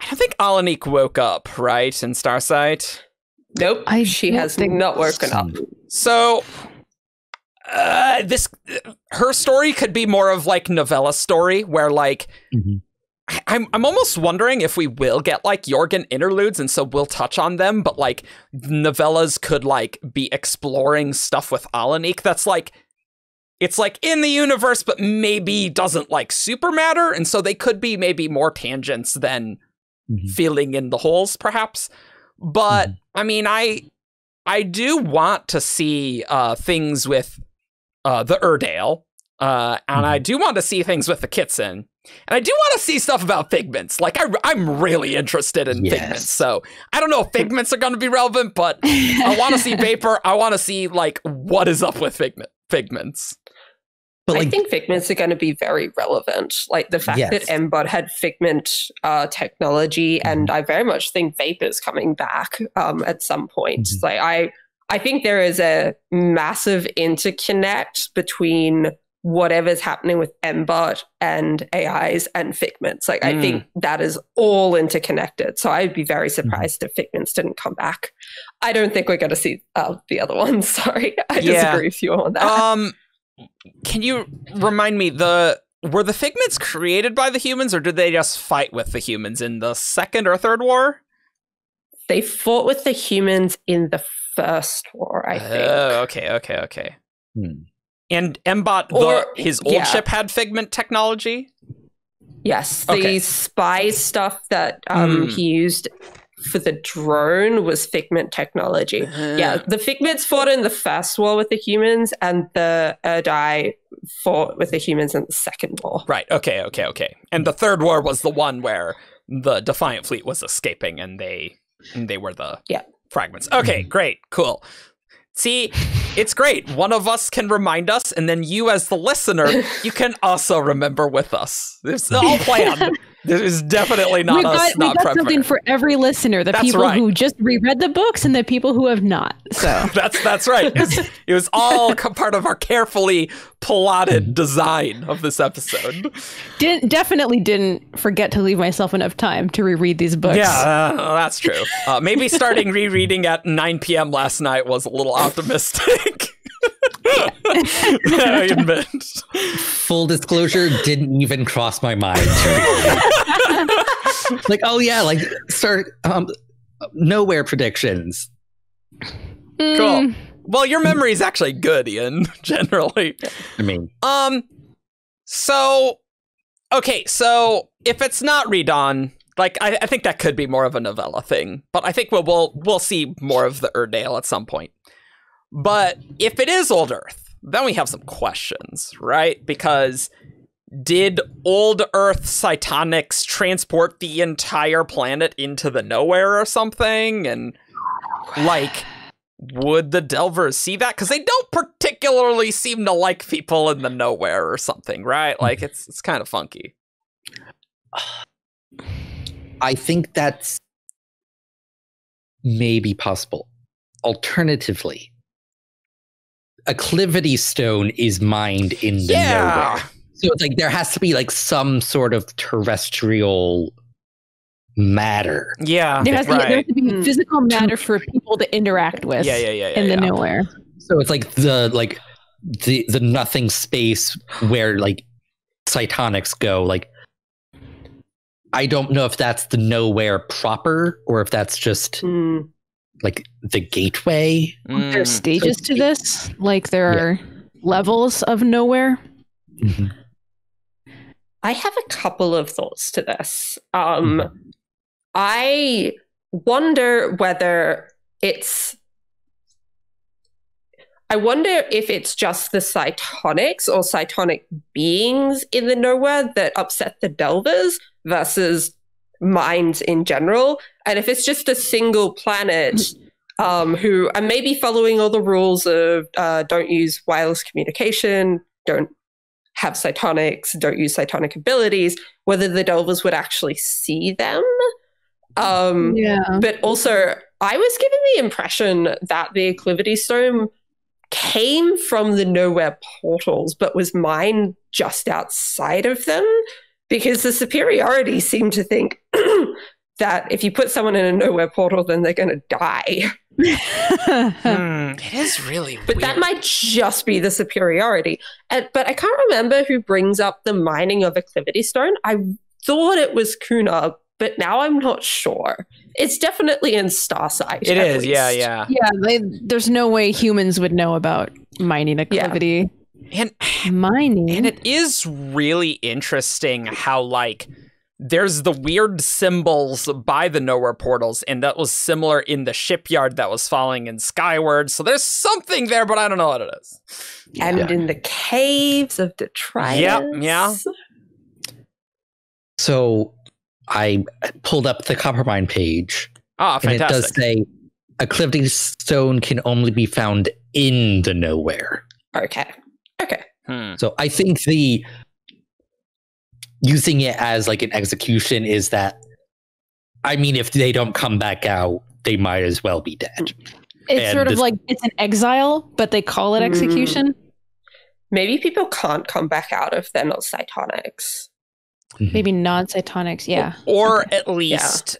I don't think Alanik woke up, right, in Starsight? Nope, she has not woken up. So, her story could be more of like novella story, where like I'm almost wondering if we will get like Jorgen interludes, and so we'll touch on them, but like novellas could like be exploring stuff with Alanik that's like, it's like in the universe, but maybe doesn't like super matter, and so they could be maybe more tangents than filling in the holes, perhaps. But I mean, I do want to see things with the Urdale, and I do want to see things with the Kitson, and I do want to see stuff about Figments. Like, I'm really interested in Figments, so I don't know if Figments are going to be relevant, but I want to see Vapor. I want to see, like, what is up with Figments. But, like, I think Figments are going to be very relevant. Like the fact that Mbot had Figment technology, and I very much think Vapor's coming back at some point. Like I think there is a massive interconnect between whatever's happening with Mbot and AIs and Figments. Like I think that is all interconnected. So I'd be very surprised if Figments didn't come back. I don't think we're going to see the other ones. Sorry, I disagree with you on that. Can you remind me, were the Figments created by the humans, or did they just fight with the humans in the second or third war? They fought with the humans in the first war, I think. Oh, okay. And Mbot, his old ship had Figment technology? Yes, the spy stuff that he used for the drone was Figment technology. The Figments fought in the first war with the humans, and the Urdai fought with the humans in the second war. Right, okay. And the third war was the one where the Defiant Fleet was escaping, and they were the fragments. Okay, great, cool. See, it's great. One of us can remind us, and then you as the listener, you can also remember with us. It's all planned. This is definitely not us not prepared. We got something for every listener, the people who just reread the books and the people who have not. So that's right. It was all part of our carefully plotted design of this episode. Definitely didn't forget to leave myself enough time to reread these books. Yeah, that's true. Maybe starting rereading at 9 p.m. last night was a little optimistic. I admit. Full disclosure, didn't even cross my mind. Like, oh yeah, like start nowhere predictions. Cool. Well, your memory is actually good, Ian, generally. I mean, so if it's not redone, like I think that could be more of a novella thing, but I think we'll see more of the Urdale at some point. But if it is old Earth, then we have some questions, right? Because did old Earth Cytonics transport the entire planet into the nowhere or something? And, like, would the Delvers see that? Because they don't particularly seem to like people in the nowhere or something, right? Like, it's kind of funky. I think that's maybe possible. Alternatively, Acclivity Stone is mined in the nowhere. So it's like there has to be like some sort of terrestrial matter. Yeah, there has to be physical matter for people to interact with. In the nowhere. So it's like the nothing space where like Cytonics go. Like, I don't know if that's the nowhere proper or if that's just like the gateway. There's stages to this. Like there are levels of nowhere. Mm-hmm. I have a couple of thoughts to this. I wonder whether it's... I wonder if it's just the Cytonics or Cytonic beings in the nowhere that upset the Delvers versus minds in general. And if it's just a single planet who are maybe following all the rules of don't use wireless communication, don't have Cytonics, don't use Cytonic abilities, whether the Delvers would actually see them. But also, I was given the impression that the Acclivity Stone came from the nowhere portals, but was mined just outside of them, because the superiority seemed to think that if you put someone in a nowhere portal, then they're going to die. It is really weird. But that might just be the superiority. But I can't remember who brings up the mining of Acclivity Stone. I thought it was Kuna, but now I'm not sure. It's definitely in Starsight. It is, yeah. There's no way humans would know about mining Acclivity. And mining. And it is really interesting how, like, there's the weird symbols by the nowhere portals, and that was similar in the shipyard that was falling in Skyward. So there's something there, but I don't know what it is. And in the caves of Detritus. Yeah. So I pulled up the Coppermine page. Ah, fantastic. And it does say Acclivity Stone can only be found in the nowhere. Okay. So I think the using it as like an execution is that, I mean, if they don't come back out, they might as well be dead. It's sort of like it's an exile, but they call it execution. Maybe people can't come back out if they're not Cytonics. Maybe non-Cytonics, yeah. Or at least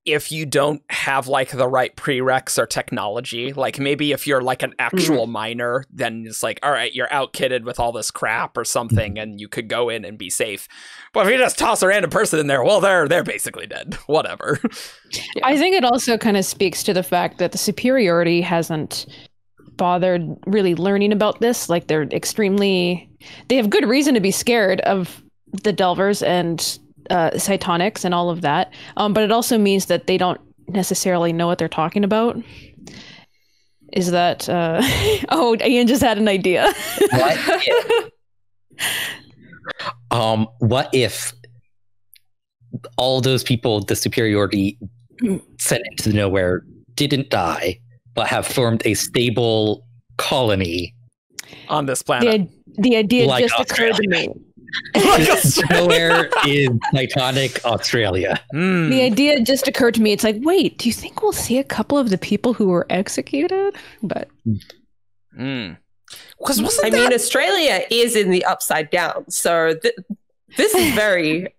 if you don't have like the right prereqs or technology, like maybe if you're like an actual miner, then it's like, all right, you're out-kitted with all this crap or something, and you could go in and be safe. But if you just toss a random person in there, well, they're basically dead. Whatever. I think it also kind of speaks to the fact that the superiority hasn't bothered really learning about this. Like they have good reason to be scared of the Delvers and Cytonics and all of that, but it also means that they don't necessarily know what they're talking about. Is that oh, Ian just had an idea. What if all those people the superiority sent into the nowhere didn't die but have formed a stable colony on this planet? The idea like just occurred to me. Nowhere is Cytonic Australia. The idea just occurred to me. It's like, wait, do you think we'll see a couple of the people who were executed? But because I mean, Australia is in the upside down, so this is very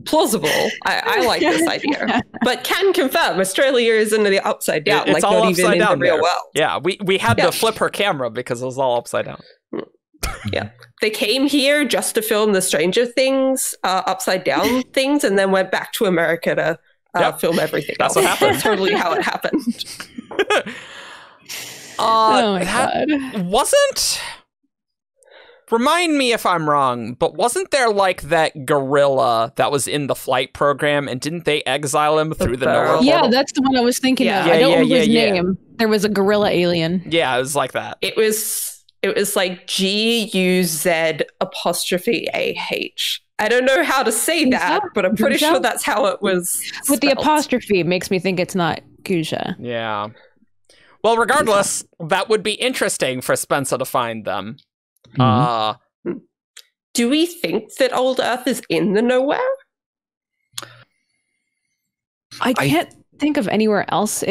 plausible. I like this idea, but can confirm Australia is in the upside down. It's like all not upside even down in the real there. world. Yeah, we had to flip her camera because it was all upside down. Yeah, they came here just to film the Stranger Things upside down things, and then went back to America to film everything. That's what happened. That's totally how it happened. Oh my God. Wasn't... Remind me if I'm wrong, but wasn't there like that gorilla that was in the flight program, and didn't they exile him through the nowhere portal? Yeah, that's the one I was thinking of. Yeah, I don't remember his name. There was a gorilla alien. Yeah, it was like that. It was like GUZ''AH. I don't know how to say that, but I'm pretty sure that's how it was with the spelled. apostrophe. It makes me think it's not Guja. Yeah. Well, regardless, that would be interesting for Spencer to find them. Do we think that Old Earth is in the nowhere? I can't think of anywhere else.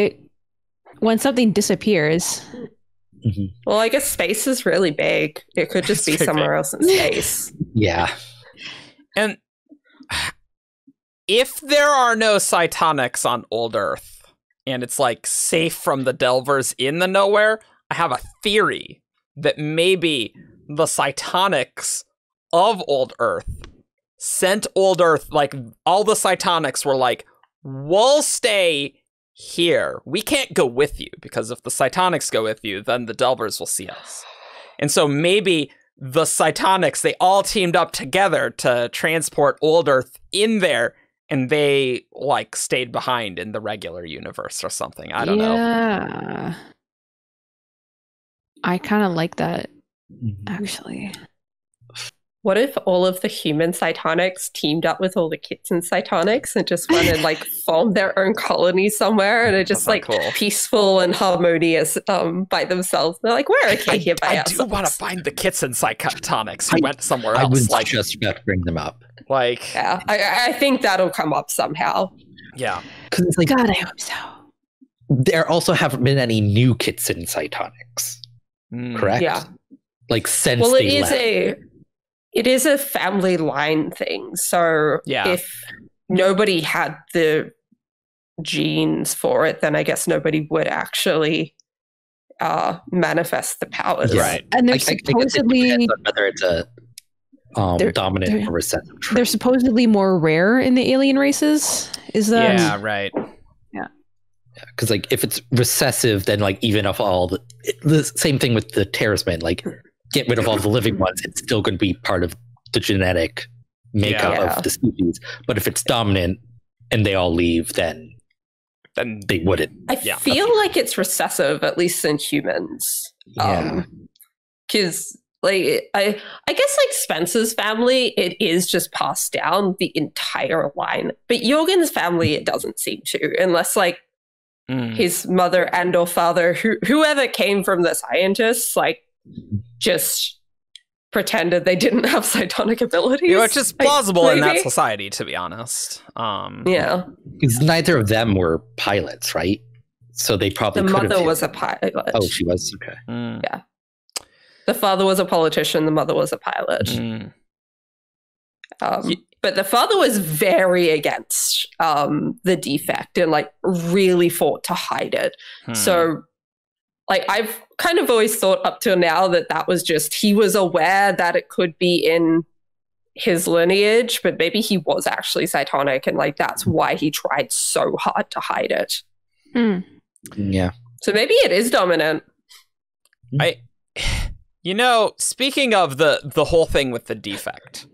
When something disappears. Well, I guess space is really big. It could just be somewhere else in space. Yeah. And if there are no Cytonics on Old Earth, and it's like safe from the Delvers in the nowhere, I have a theory that maybe the Cytonics of Old Earth sent Old Earth, like all the Cytonics were like, we'll stay here. We can't go with you, because if the Cytonics go with you, then the Delvers will see us. And so maybe the Cytonics, they all teamed up together to transport Old Earth in there, and they like stayed behind in the regular universe or something. I don't know. Yeah. I kind of like that, actually. What if all of the human Cytonics teamed up with all the kitten Cytonics and just went and like formed their own colony somewhere, and are just like cool. peaceful and harmonious by themselves? They're like, we're okay here by ourselves. I do want to find the Kitson Cytonics who went somewhere else. I was like, just about to bring them up. Like, yeah, I think that'll come up somehow. Yeah. Because it's like, God, I hope so. there also haven't been any new Kitson Cytonics, correct? Yeah. Like, since Well, they left. It is a family line thing. So if nobody had the genes for it, then I guess nobody would actually manifest the powers. Right. And they're I guess it supposedly depends on whether it's a dominant or recessive trait. they're supposedly more rare in the alien races. Is that? Yeah, right. Because like if it's recessive, then like even if all the same thing with the Terracemen, like get rid of all the living ones, it's still going to be part of the genetic makeup of the species. But if it's dominant and they all leave, then they wouldn't. I feel like it's recessive, at least in humans. Yeah. Because like I guess like Spencer's family, it is just passed down the entire line. But Jorgen's family, it doesn't seem to, unless like his mother and or father, whoever came from the scientists, like just pretended they didn't have Cytonic abilities. Which is plausible in that society, to be honest. Yeah. Because neither of them were pilots, right? So they probably The could have mother was a pilot. Oh, she was? Okay. Yeah. The father was a politician. The mother was a pilot. But the father was very against the defect and like really fought to hide it. So like I've kind of always thought up till now that was just, he was aware that it could be in his lineage, but maybe he was actually Cytonic, and like that's why he tried so hard to hide it. Yeah. So maybe it is dominant. Speaking of the whole thing with the defect,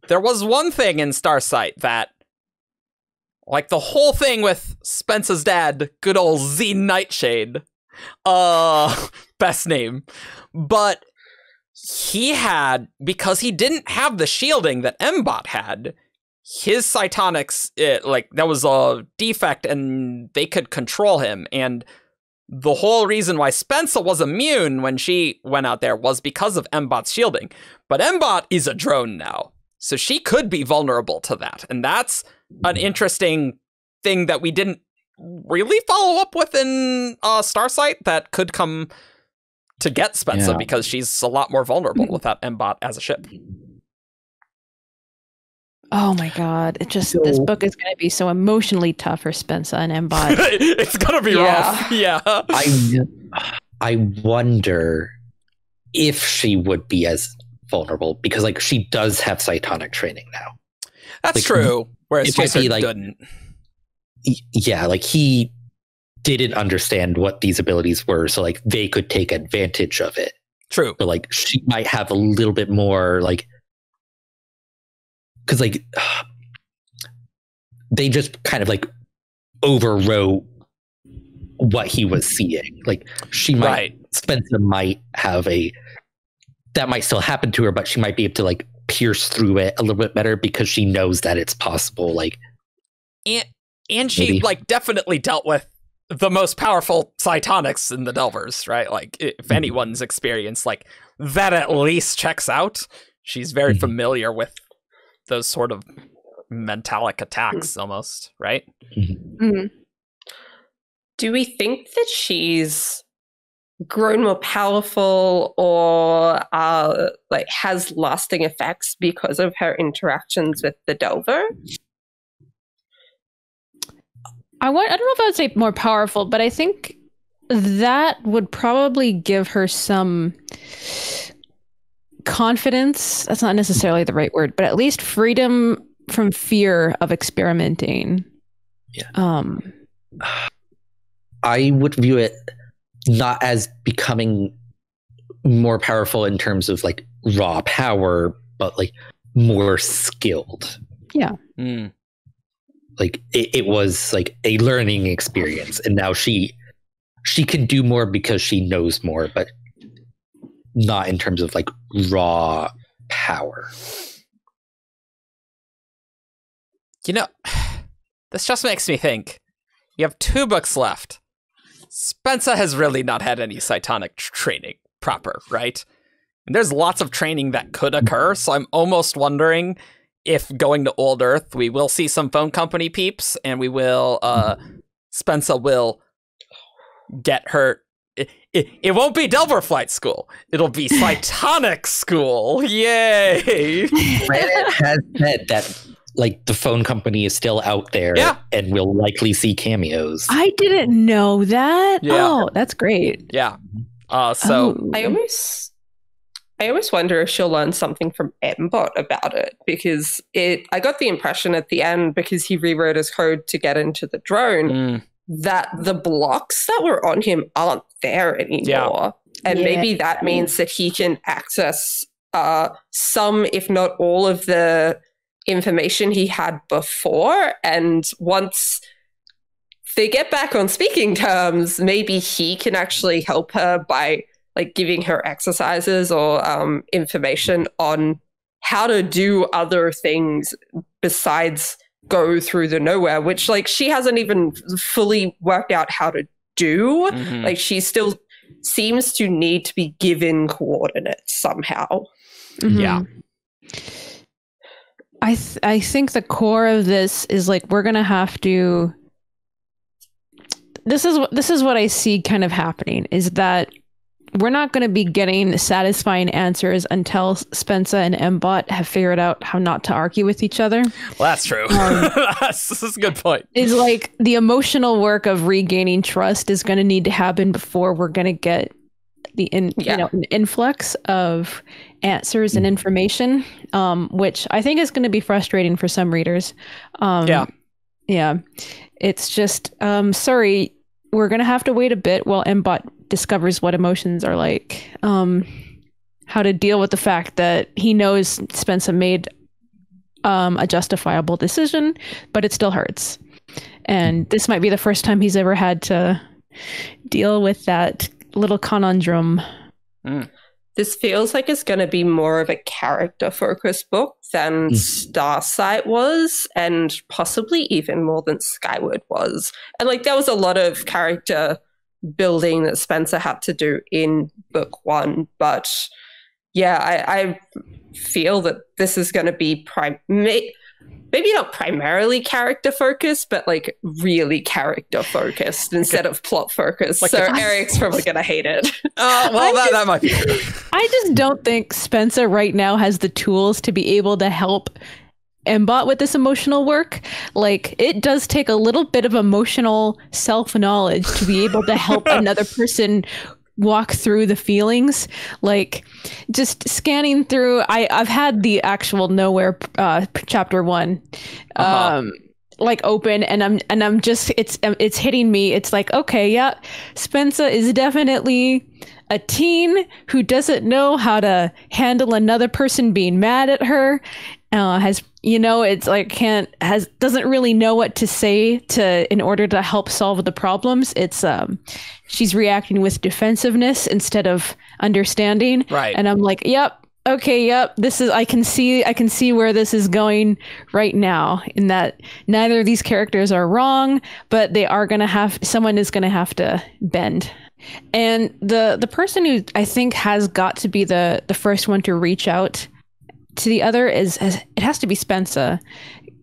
there was one thing in Starsight that, like the whole thing with Spence's dad, good old Z Nightshade, best name, but he had, because he didn't have the shielding that M-Bot had, his Cytonics, that was a defect and they could control him. And the whole reason why Spencer was immune when she went out there was because of M-Bot's shielding. But M-Bot is a drone now, so she could be vulnerable to that. And that's an interesting thing that we didn't really follow up with in Starsight that could come to get Spencer, because she's a lot more vulnerable without M-Bot as a ship. Oh my god! This book is going to be so emotionally tough for Spencer and M-Bot. It's going to be rough. Yeah. I wonder if she would be as vulnerable, because like she does have Cytonic training now. That's true. Whereas Chaser didn't. Yeah, like he didn't understand what these abilities were, so like they could take advantage of it. True. But like she might have a little bit more like, because like they just kind of like overwrote what he was seeing. Like she might, Spencer might have that might still happen to her, but she might be able to like pierce through it a little bit better because she knows that it's possible. Like, and she maybe. like definitely dealt with the most powerful Cytonics in the Delvers, right? Like if anyone's experienced like that, at least checks out. She's very familiar with those sort of mentalic attacks almost, right? Do we think that she's grown more powerful or like has lasting effects because of her interactions with the Delver? I don't know if I would say more powerful, but I think that would probably give her some confidence. That's not necessarily the right word, but at least freedom from fear of experimenting. Yeah. I would view it not as becoming more powerful in terms of like raw power, but like more skilled. Yeah. Like it was like a learning experience, and now she can do more because she knows more, but not in terms of like raw power. You know, this just makes me think. You have 2 books left. Spencer has really not had any Cytonic training proper, right? And there's lots of training that could occur, so I'm almost wondering if going to Old Earth, we will see some phone company peeps, and we will, Spencer will get her. It won't be Delver Flight School. It'll be Cytonic School. Yay! Reddit has said that like the phone company is still out there, and we'll likely see cameos. I didn't know that. Yeah. Oh, that's great. Yeah. I always wonder if she'll learn something from Mbot about it, because I got the impression at the end, because he rewrote his code to get into the drone, that the blocks that were on him aren't there anymore. Yeah. And maybe that means that he can access some, if not all, of the information he had before. And once they get back on speaking terms, maybe he can actually help her by like giving her exercises or information on how to do other things besides go through the nowhere, which like she hasn't even fully worked out how to do. Like she still seems to need to be given coordinates somehow. Yeah. I think the core of this is like we're gonna have to. This is what I see kind of happening, is that we're not going to be getting satisfying answers until Spencer and Mbot have figured out how not to argue with each other. Well, that's true. This is a good point. It's like the emotional work of regaining trust is going to need to happen before we're going to get the an influx of answers and information, which I think is going to be frustrating for some readers. Yeah. It's just, sorry, we're going to have to wait a bit while Mbot discovers what emotions are like, how to deal with the fact that he knows Spencer made a justifiable decision, but it still hurts. And this might be the first time he's ever had to deal with that little conundrum. This feels like it's going to be more of a character-focused book than Starsight was, and possibly even more than Skyward was. And like there was a lot of character building that Spencer had to do in book 1, but yeah, I feel that this is going to be maybe not primarily character focused, but like really character focused instead of plot focused. Like, so Eric's probably going to hate it. Well, that might be. I just don't think Spencer right now has the tools to be able to help Mbot with this emotional work. Like it does take a little bit of emotional self-knowledge to be able to help another person walk through the feelings. Like just scanning through, I've had the actual Nowhere chapter 1 like open, and I'm just it's hitting me. It's like, okay, yeah, Spencer is definitely a teen who doesn't know how to handle another person being mad at her, has, it's like doesn't really know what to say in order to help solve the problems. It's she's reacting with defensiveness instead of understanding. Right. And I'm like, yep. Okay, yep. I can see where this is going right now, in that neither of these characters are wrong, but someone is gonna have to bend. And the person who I think has got to be the first one to reach out to the other it has to be Spencer.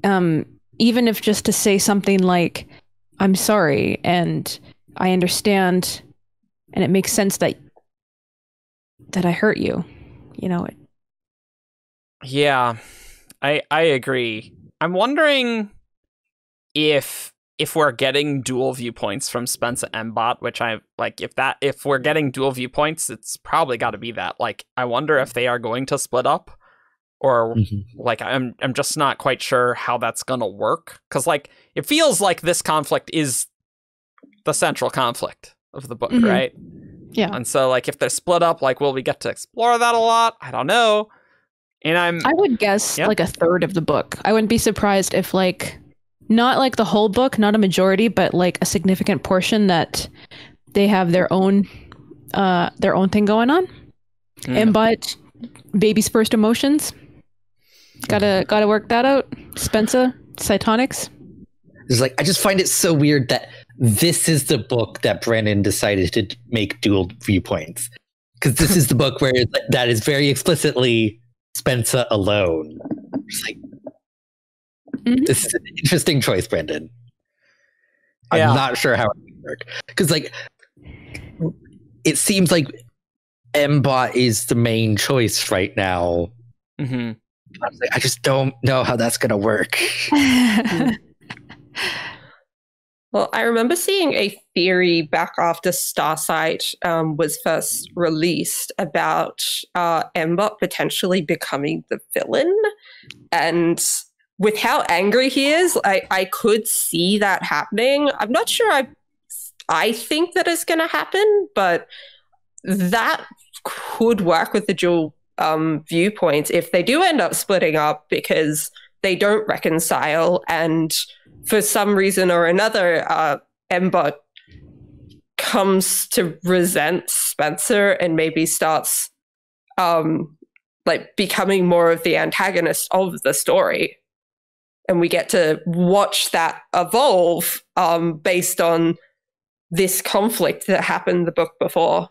Even if just to say something like, I'm sorry, and I understand, and it makes sense that I hurt you. Yeah, I agree. I'm wondering if we're getting dual viewpoints from Spencer Mbot, which I like. If we're getting dual viewpoints, it's probably got to be that. Like, I wonder if they are going to split up, or like I'm just not quite sure how that's gonna work, because like it feels like this conflict is the central conflict of the book, right? Yeah. And so, like, if they're split up, like, will we get to explore that a lot? I don't know. And I would guess like a third of the book. I wouldn't be surprised if, like, not like the whole book, not a majority, but like a significant portion that they have their own thing going on. But baby's first emotions. Gotta work that out. Spencer, Cytonics. It's like, I just find it so weird that this is the book that Brandon decided to make dual viewpoints, because this is the book where that is very explicitly Spencer alone. It's like, this is an interesting choice, Brandon. I'm not sure how it would work, because like it seems like Mbot is the main choice right now. I just don't know how that's gonna work. Well, I remember seeing a theory back after Starsight was first released about Mbot potentially becoming the villain. And with how angry he is, I could see that happening. I'm not sure I think that is going to happen, but that could work with the dual viewpoints if they do end up splitting up because they don't reconcile, and for some reason or another, Mbot comes to resent Spencer and maybe starts like becoming more of the antagonist of the story. And we get to watch that evolve based on this conflict that happened in the book before.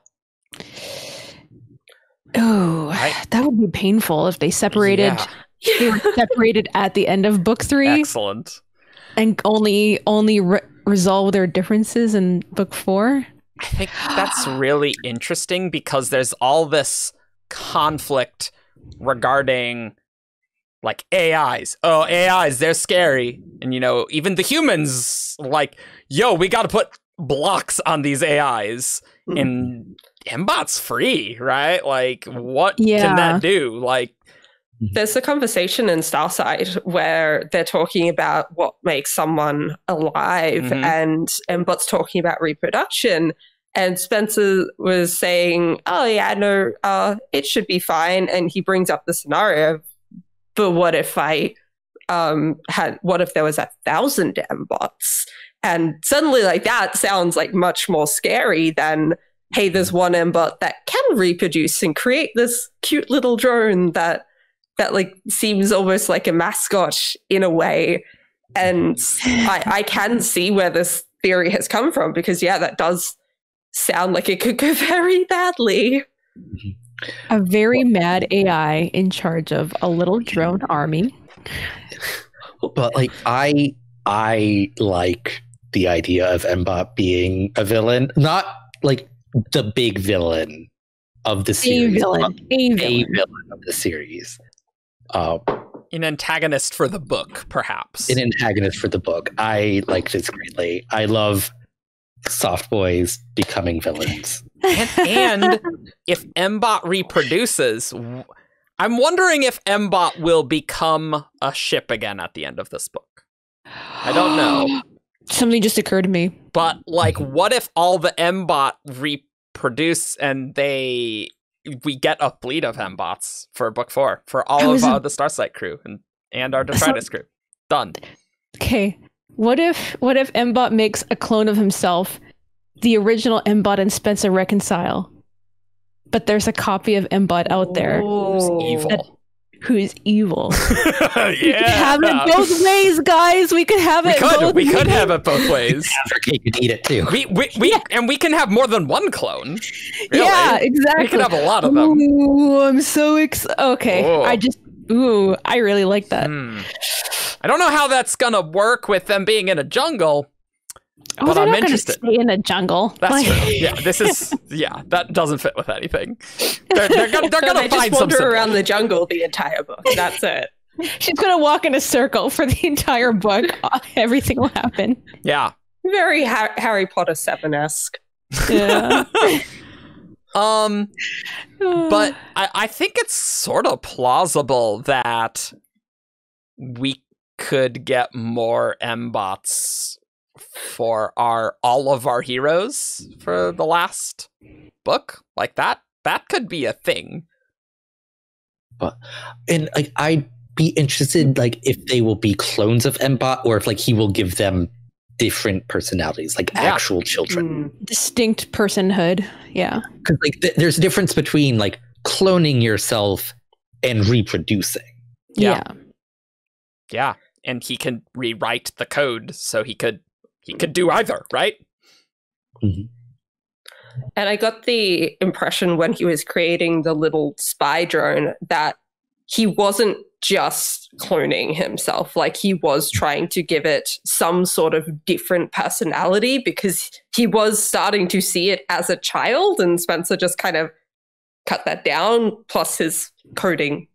Oh, that would be painful if they separated. Yeah. They were separated at the end of book 3. Excellent. And only resolve their differences in book 4. I think that's really interesting because there's all this conflict regarding like AIs. Oh, AIs, they're scary. And, even the humans, like, yo, we got to put blocks on these AIs. And Mbot's free, right? Like, what can that do? Like, there's a conversation in Starsight where they're talking about what makes someone alive, and Mbot's talking about reproduction. And Spencer was saying, oh, yeah, no, it should be fine. And he brings up the scenario, but what if what if there was 1,000 Mbots? And suddenly, like, that sounds like much more scary than, hey, there's one Mbot that can reproduce and create this cute little drone that like seems almost like a mascot in a way. And I can see where this theory has come from, because that does sound like it could go very badly. A very mad AI in charge of a little drone army. But like I like the idea of Mbot being a villain, not like the big villain of the series. A villain of the series. An antagonist for the book, perhaps. An antagonist for the book. I like this greatly. I love soft boys becoming villains. And if Mbot reproduces, I'm wondering if Mbot will become a ship again at the end of this book. I don't know. Something just occurred to me. But, like, what if all the Mbot reproduce and they we get a fleet of M-bots for book 4 for all of the Starsight crew and our Detritus crew. Done. Okay. What if M-bot makes a clone of himself, the original M-bot and Spencer reconcile, but there's a copy of M-bot out there who's evil. Yeah. We could have it both ways, guys. We could have it both ways. We could have it both ways. Our cake could eat it too. And we can have more than one clone. Really. Yeah, exactly. We can have a lot of them. Ooh, I'm so excited. Okay. Ooh. I really like that. I don't know how that's gonna work with them being in a jungle. But they're I'm not interested. Stay in a jungle. That's true. Yeah, that doesn't fit with anything. They're gonna find some wander around the jungle the entire book. That's it. She's gonna walk in a circle for the entire book. Everything will happen. Yeah. Very Harry Potter 7-esque. Yeah. But I think it's sort of plausible that we could get more M-bots for all of our heroes for the last book. Like that could be a thing. And I'd be interested if they will be clones of M-bot or if he will give them different personalities, actual children. Distinct personhood. Yeah. Because there's a difference between cloning yourself and reproducing. Yeah. Yeah. And he can rewrite the code so he could do either, right? Mm-hmm. And I got the impression when he was creating the little spy drone that he wasn't just cloning himself. He was trying to give it some sort of different personality because he was starting to see it as a child, and Spencer just kind of cut that down, plus his coding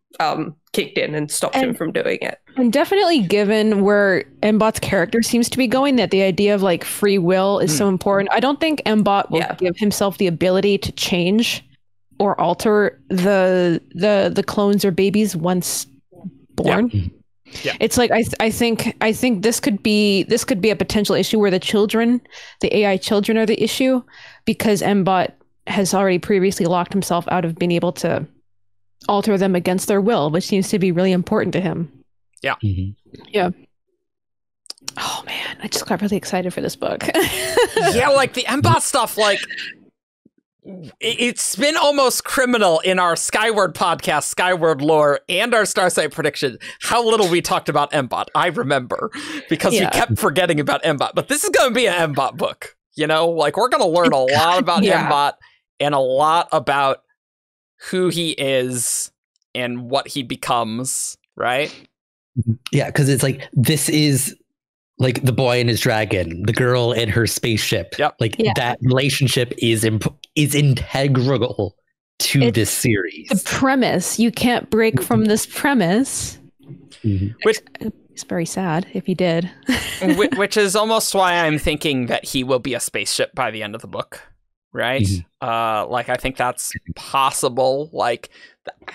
kicked in and stopped him from doing it. And definitely given where M-bot's character seems to be going, that the idea of free will is so important. I don't think M-bot will give himself the ability to change or alter the clones or babies once born. Yeah. It's I think this could be a potential issue where the AI children are the issue, because M-bot has already previously locked himself out of being able to alter them against their will, which seems to be really important to him. Yeah. Mm-hmm. Yeah. Oh man, I just got really excited for this book. Yeah, the M-bot stuff, it's been almost criminal in our Skyward podcast, Skyward lore, and our Starsight prediction, how little we talked about M-bot. I remember, because we kept forgetting about M-bot. But this is going to be an M-bot book. We're going to learn a lot about M-bot and a lot about who he is and what he becomes, right? Yeah, because it's this is the boy and his dragon, the girl and her spaceship. Yep. That relationship is integral to this series. The premise. You can't break from this premise. Mm-hmm. Which is very sad if he did. Which is almost why I'm thinking that he will be a spaceship by the end of the book. Right? Mm-hmm. I think that's possible. I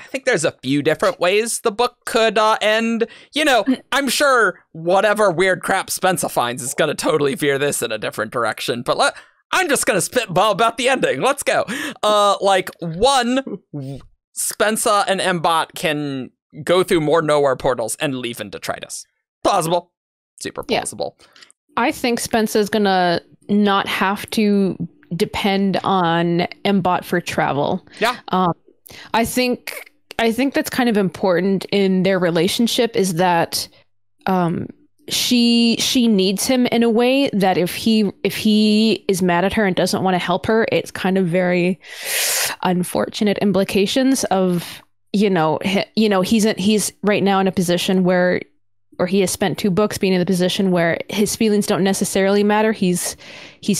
think there's a few different ways the book could end. I'm sure whatever weird crap Spencer finds is going to totally veer this in a different direction. But I'm just going to spitball about the ending. Let's go. One, Spencer and M-bot can go through more nowhere portals and leave in Detritus. Plausible. Super plausible. Yeah. I think Spencer's going to not have to depend on M-bot for travel. Yeah. I think that's kind of important in their relationship, is that she needs him in a way that if he is mad at her and doesn't want to help her, it's kind of very unfortunate implications of he's right now in a position where, or he has spent 2 books being in the position where his feelings don't necessarily matter. He's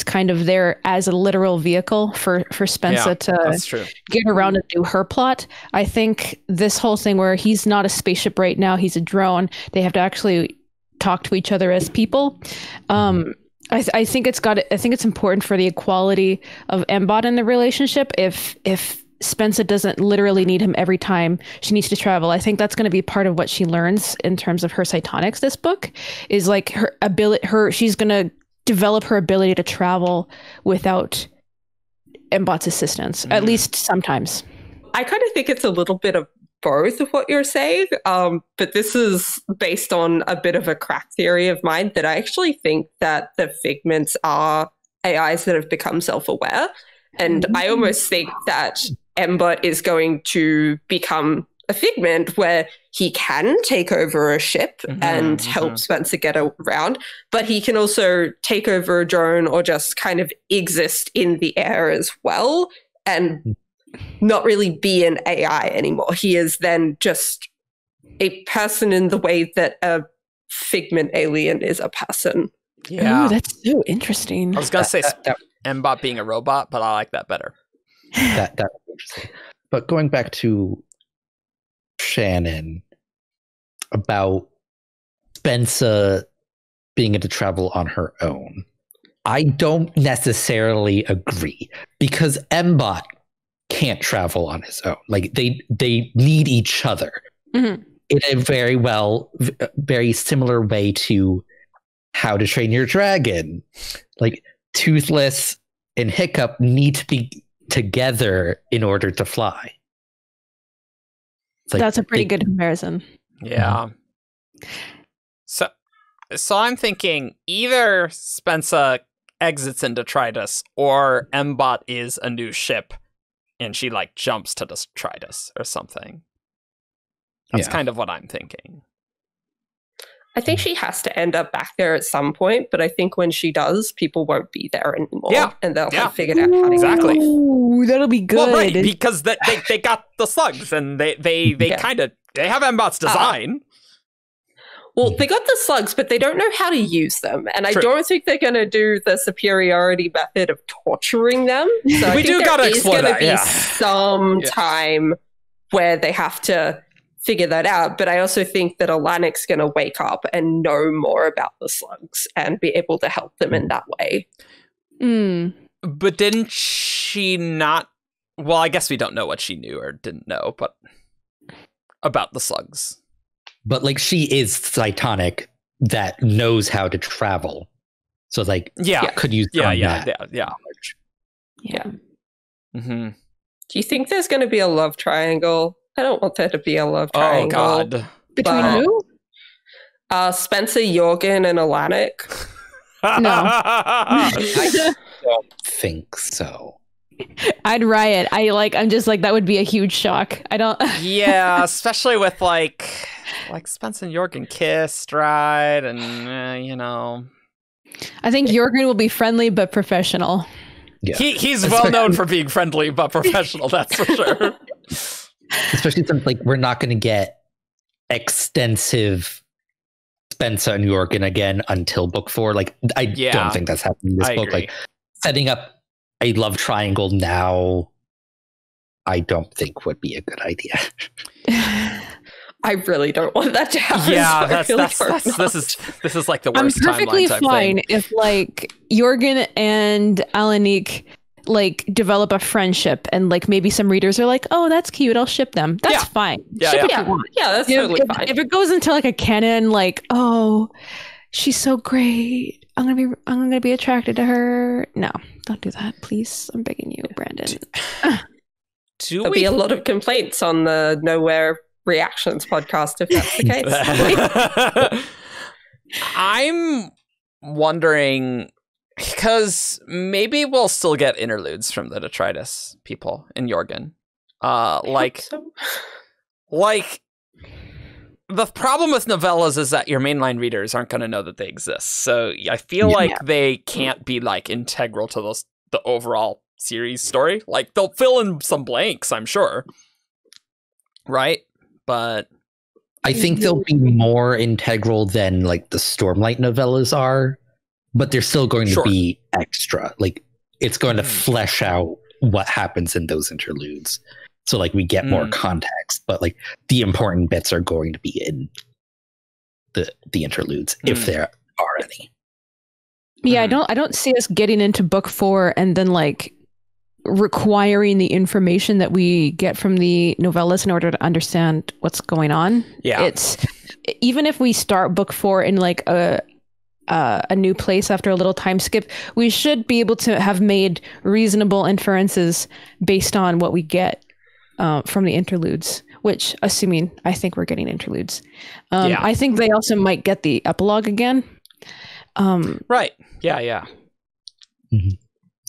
kind of there as a literal vehicle for Spencer to get around and do her plot. I think this whole thing where he's not a spaceship right now, he's a drone. They have to actually talk to each other as people. I think it's important for the equality of M-bot in the relationship. If Spencer doesn't literally need him every time she needs to travel. I think that's going to be part of what she learns in terms of her Cytonics. This book is her ability. She's going to develop her ability to travel without M-bot's assistance, at least sometimes. I kind of think it's a little bit of both of what you're saying, but this is based on a bit of a crack theory of mine that I actually think that the Figments are AIs that have become self-aware. And I almost think that Embot is going to become a Figment where he can take over a ship and help Spencer get around, but he can also take over a drone or just kind of exist in the air as well and not really be an AI anymore. He is then just a person in the way that a Figment alien is a person. Yeah. Ooh, that's so interesting. I was going to say Mbot being a robot, but I like that better. That's interesting. But going back to Shannon about Spencer being able to travel on her own, I don't necessarily agree because Mbot can't travel on his own. Like they need each other in a very similar way to How to Train Your Dragon. Like Toothless and Hiccup need to be together in order to fly. Like that's a pretty good comparison. Yeah. So I'm thinking either Spencer exits into Detritus or Mbot is a new ship and she like jumps to Detritus or something. That's kind of what I'm thinking. I think she has to end up back there at some point, but I think when she does, people won't be there anymore. Yeah. And they'll have figured out how to Exactly. Ooh, that'll be good. Well, right, because they got the slugs and they have Mbot's design. Well, they got the slugs, but they don't know how to use them. And True. I don't think they're going to do the superiority method of torturing them. So I We think do gotta there is explore going to that, be yeah. some time where they have to figure that out. But I also think that Alanic's going to wake up and know more about the slugs and be able to help them in that way. But didn't she not? Well, I guess we don't know what she knew or didn't know, but about the slugs. But like she is Cytonic that knows how to travel. So like could use that knowledge. Yeah. Mm-hmm. Do you think there's going to be a love triangle? I don't want there to be a love triangle. Oh, God. Between who? Spencer, Jorgen, and Alanic. No. I don't think so. I'd riot. I'm just like, that would be a huge shock. I don't. Yeah, especially with like Spencer and Jorgen kissed, right? And I think Jorgen will be friendly but professional. Yeah. He's well known for being friendly but professional. That's for sure. Especially since like we're not going to get extensive Spencer and Jorgen again until book 4. Like I don't think that's happening in this book. Agree. Like setting up a love triangle now, I don't think would be a good idea. I really don't want that to happen. Yeah, so this is like the I'm worst perfectly timeline type fine thing. if like Jorgen and Alanik like develop a friendship and like maybe some readers are like, oh, that's cute, I'll ship them. That's fine. Ship what you want. Yeah, that's totally fine. If it goes into like a canon, like, oh, she's so great, I'm gonna be attracted to her. No, don't do that, please. I'm begging you, Brandon. There'll be a lot of complaints on the Nowhere Reactions podcast if that's the case. I'm wondering, because maybe we'll still get interludes from the Detritus people in Jorgen. Like the problem with novellas is that your mainline readers aren't going to know that they exist. So I feel like they can't be like integral to the overall series story. Like they'll fill in some blanks, I'm sure. Right? But I think they'll be more integral than like the Stormlight novellas are, but they're still going to be extra. Like it's going to flesh out what happens in those interludes. So like we get more context, but like the important bits are going to be in the interludes if there are any. Yeah, I don't see us getting into book 4 and then like requiring the information that we get from the novellas in order to understand what's going on. Yeah. It's even if we start book 4 in like a new place after a little time skip, we should be able to have made reasonable inferences based on what we get from the interludes, which I think we're getting interludes. Yeah. I think they also might get the epilogue again. Right. Yeah. Mm-hmm.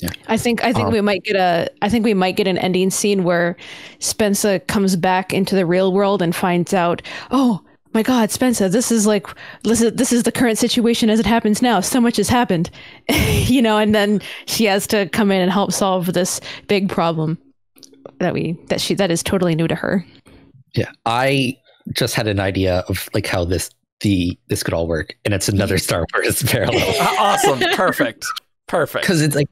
Yeah. I think we might get an ending scene where Spencer comes back into the real world and finds out, oh my God, Spencer, this is the current situation as it happens now. So much has happened, and then she has to come in and help solve this big problem that is totally new to her. Yeah, I just had an idea of like how this could all work, and it's another Star Wars parallel. Awesome, perfect. Because it's like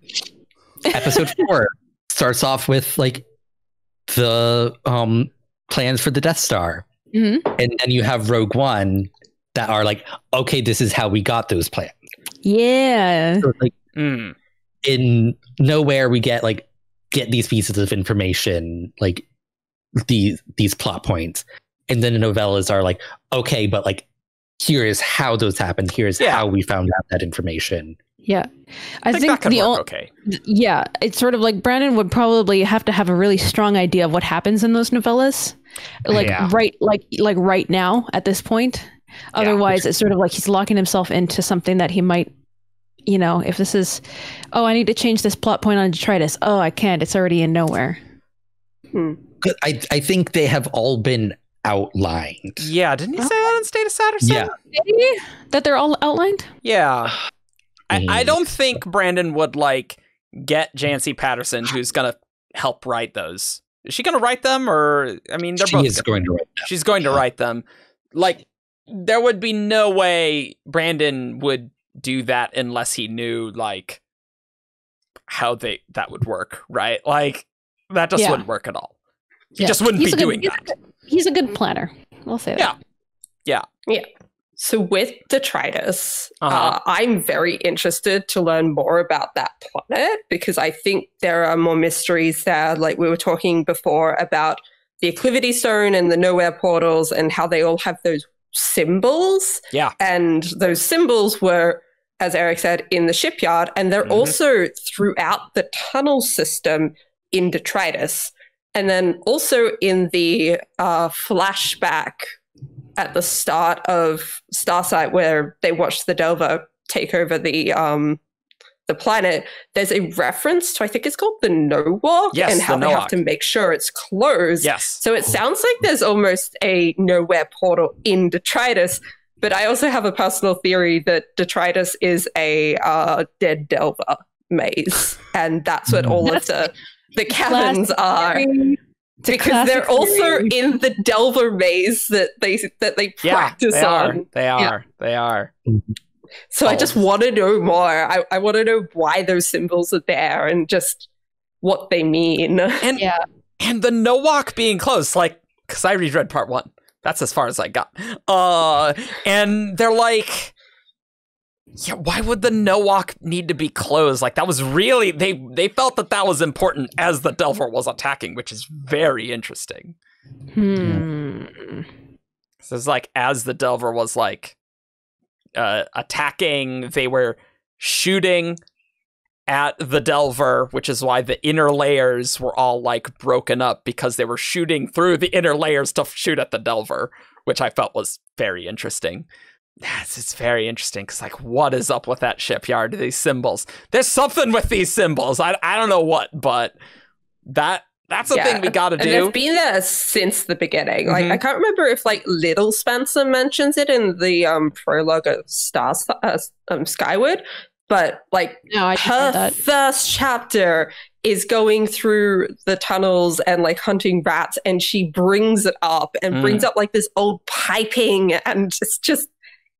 episode 4 starts off with like the plans for the Death Star, and then you have Rogue One that are like, okay, this is how we got those plans. Yeah. So like in Nowhere, we get these pieces of information, like these plot points, and then the novellas are like, okay, but like here is how those happened. Here's how we found out that information. Yeah, I think that could work okay. Yeah, it's sort of like Brandon would probably have to have a really strong idea of what happens in those novellas, right now at this point. Otherwise, it's sort of like he's locking himself into something that he might, if this is, I need to change this plot point on Detritus. Oh, I can't. It's already in Nowhere. I think they have all been outlined. Yeah, didn't you say that in State of Saturn? Yeah, that they're all outlined. Yeah. I don't think Brandon would get Jancy Patterson, who's gonna help write those. Is she gonna write them, or they're both. She's going to write them. She's going to write them. There would be no way Brandon would do that unless he knew how that would work, right? That just wouldn't work at all. He just wouldn't be doing that. He's a good planner. We'll say that. Yeah. So with Detritus, I'm very interested to learn more about that planet, because I think there are more mysteries there. Like we were talking before about the Acclivity Stone and the Nowhere portals and how they all have those symbols. Yeah. And those symbols were, as Eric said, in the shipyard. And they're also throughout the tunnel system in Detritus. And then also in the flashback at the start of Starsight, where they watched the Delver take over the planet, there's a reference to, I think it's called the No-Walk, and how they have to make sure it's closed. Yes. So it sounds like there's almost a Nowhere portal in Detritus, but I also have a personal theory that Detritus is a dead Delver maze, and that's what all of the cabins are. Because they're also in the Delver maze that they practice on. They are. So I just want to know more. I want to know why those symbols are there and just what they mean. And the No-Walk being closed, because I reread part 1. That's as far as I got. And they're like, yeah, why would the No-Walk need to be closed? That was really, they felt that was important as the Delver was attacking, which is very interesting. So it's as the Delver was attacking, they were shooting at the Delver, which is why the inner layers were all broken up, because they were shooting through the inner layers to shoot at the Delver, which I felt was very interesting. Yes, it's very interesting, because what is up with that shipyard, these symbols? There's something with these symbols. I don't know what, but that's a thing we gotta do. And they've been there since the beginning. I can't remember if Little Spencer mentions it in the prologue of Skyward, but her first chapter is going through the tunnels and hunting rats, and she brings it up and brings up this old piping, and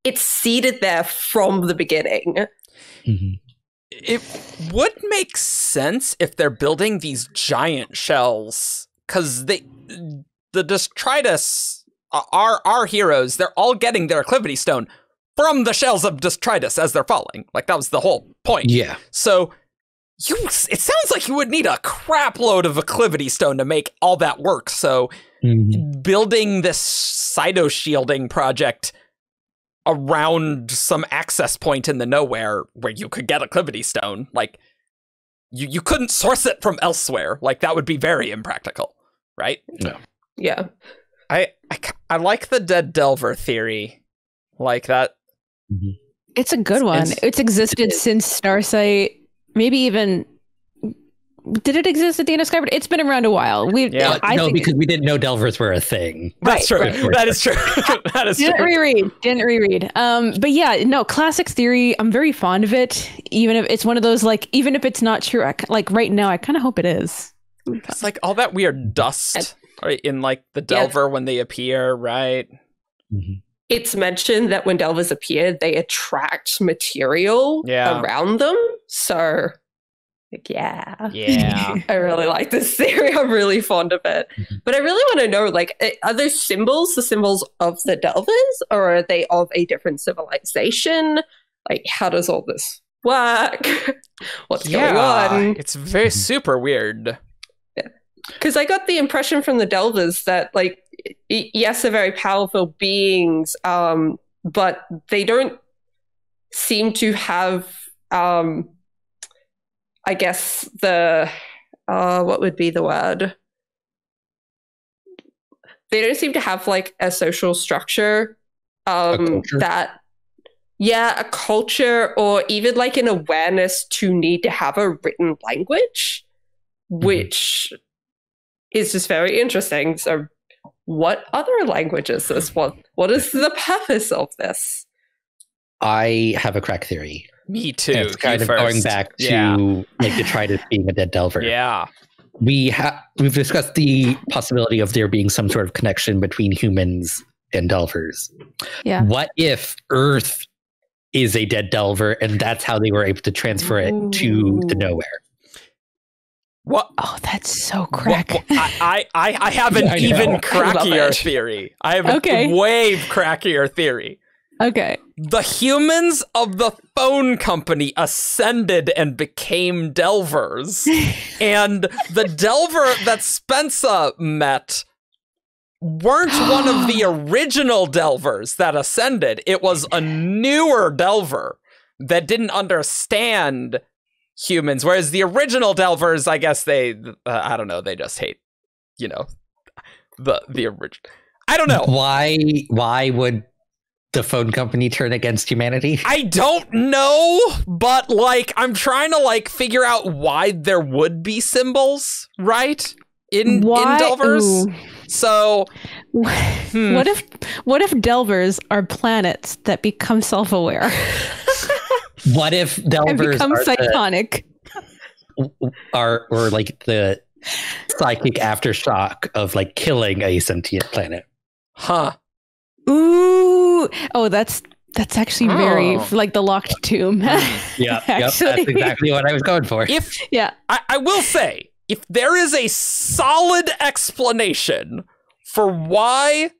it's seated there from the beginning. It would make sense if they're building these giant shells, because the Detritus, our heroes, they're all getting their Acclivity Stone from the shells of Detritus as they're falling. That was the whole point. Yeah. So it sounds like you would need a crap load of Acclivity Stone to make all that work. So building this cytoshielding project around some access point in the Nowhere where you could get Acclivity Stone, you couldn't source it from elsewhere. That would be very impractical. right? No. Yeah. I like the dead Delver theory, like that. It's a good one. It's existed since Starsight. Maybe even did it exist at the end of Skyward? It's been around a while. No, because we didn't know Delvers were a thing. That's true. Right. That is true. That is Didn't true. reread. But yeah, no, classics theory. I'm very fond of it. Even if it's one of those, like, even if it's not true, like right now, I kind of hope it is. It's like all that weird dust, right, in like the Delver when they appear, right? It's mentioned that when Delvers appear, they attract material around them. So, like, yeah. I really like this theory. I'm really fond of it. But I really want to know, like, are those symbols the symbols of the Delvers, or are they of a different civilization? Like, how does all this work? What's going on? It's very super weird. Because I got the impression from the Delvers that, like, yes, they're very powerful beings, but they don't seem to have, I guess, what would be the word? They don't seem to have, like, a social structure that, a culture, or even, like, an awareness to need to have a written language, which is just very interesting. So what other language is this? What is the purpose of this? I have a crack theory. Me too. And it's kind of going back to like Detritus being a dead Delver. Yeah. We've discussed the possibility of there being some sort of connection between humans and Delvers. Yeah. What if Earth is a dead Delver and that's how they were able to transfer it to the nowhere? What? Oh, that's so crack. I have an even crackier theory. I have a way crackier theory. Okay. The humans of the phone company ascended and became Delvers. And the Delver that Spencer met weren't one of the original Delvers that ascended. It was a newer Delver that didn't understand humans, whereas the original Delvers, I guess they I don't know, they just hate, you know, the original. I don't know. Why would the phone company turn against humanity? I don't know, but like I'm trying to like figure out why there would be symbols, right? In Delvers. Ooh. So what if Delvers are planets that become self-aware? What if Delvers become Cytonic? Or like the psychic aftershock of like killing a sentient planet? Huh. Ooh. Oh, that's actually very like the locked tomb. Yeah, that's exactly what I was going for. I will say, if there is a solid explanation for why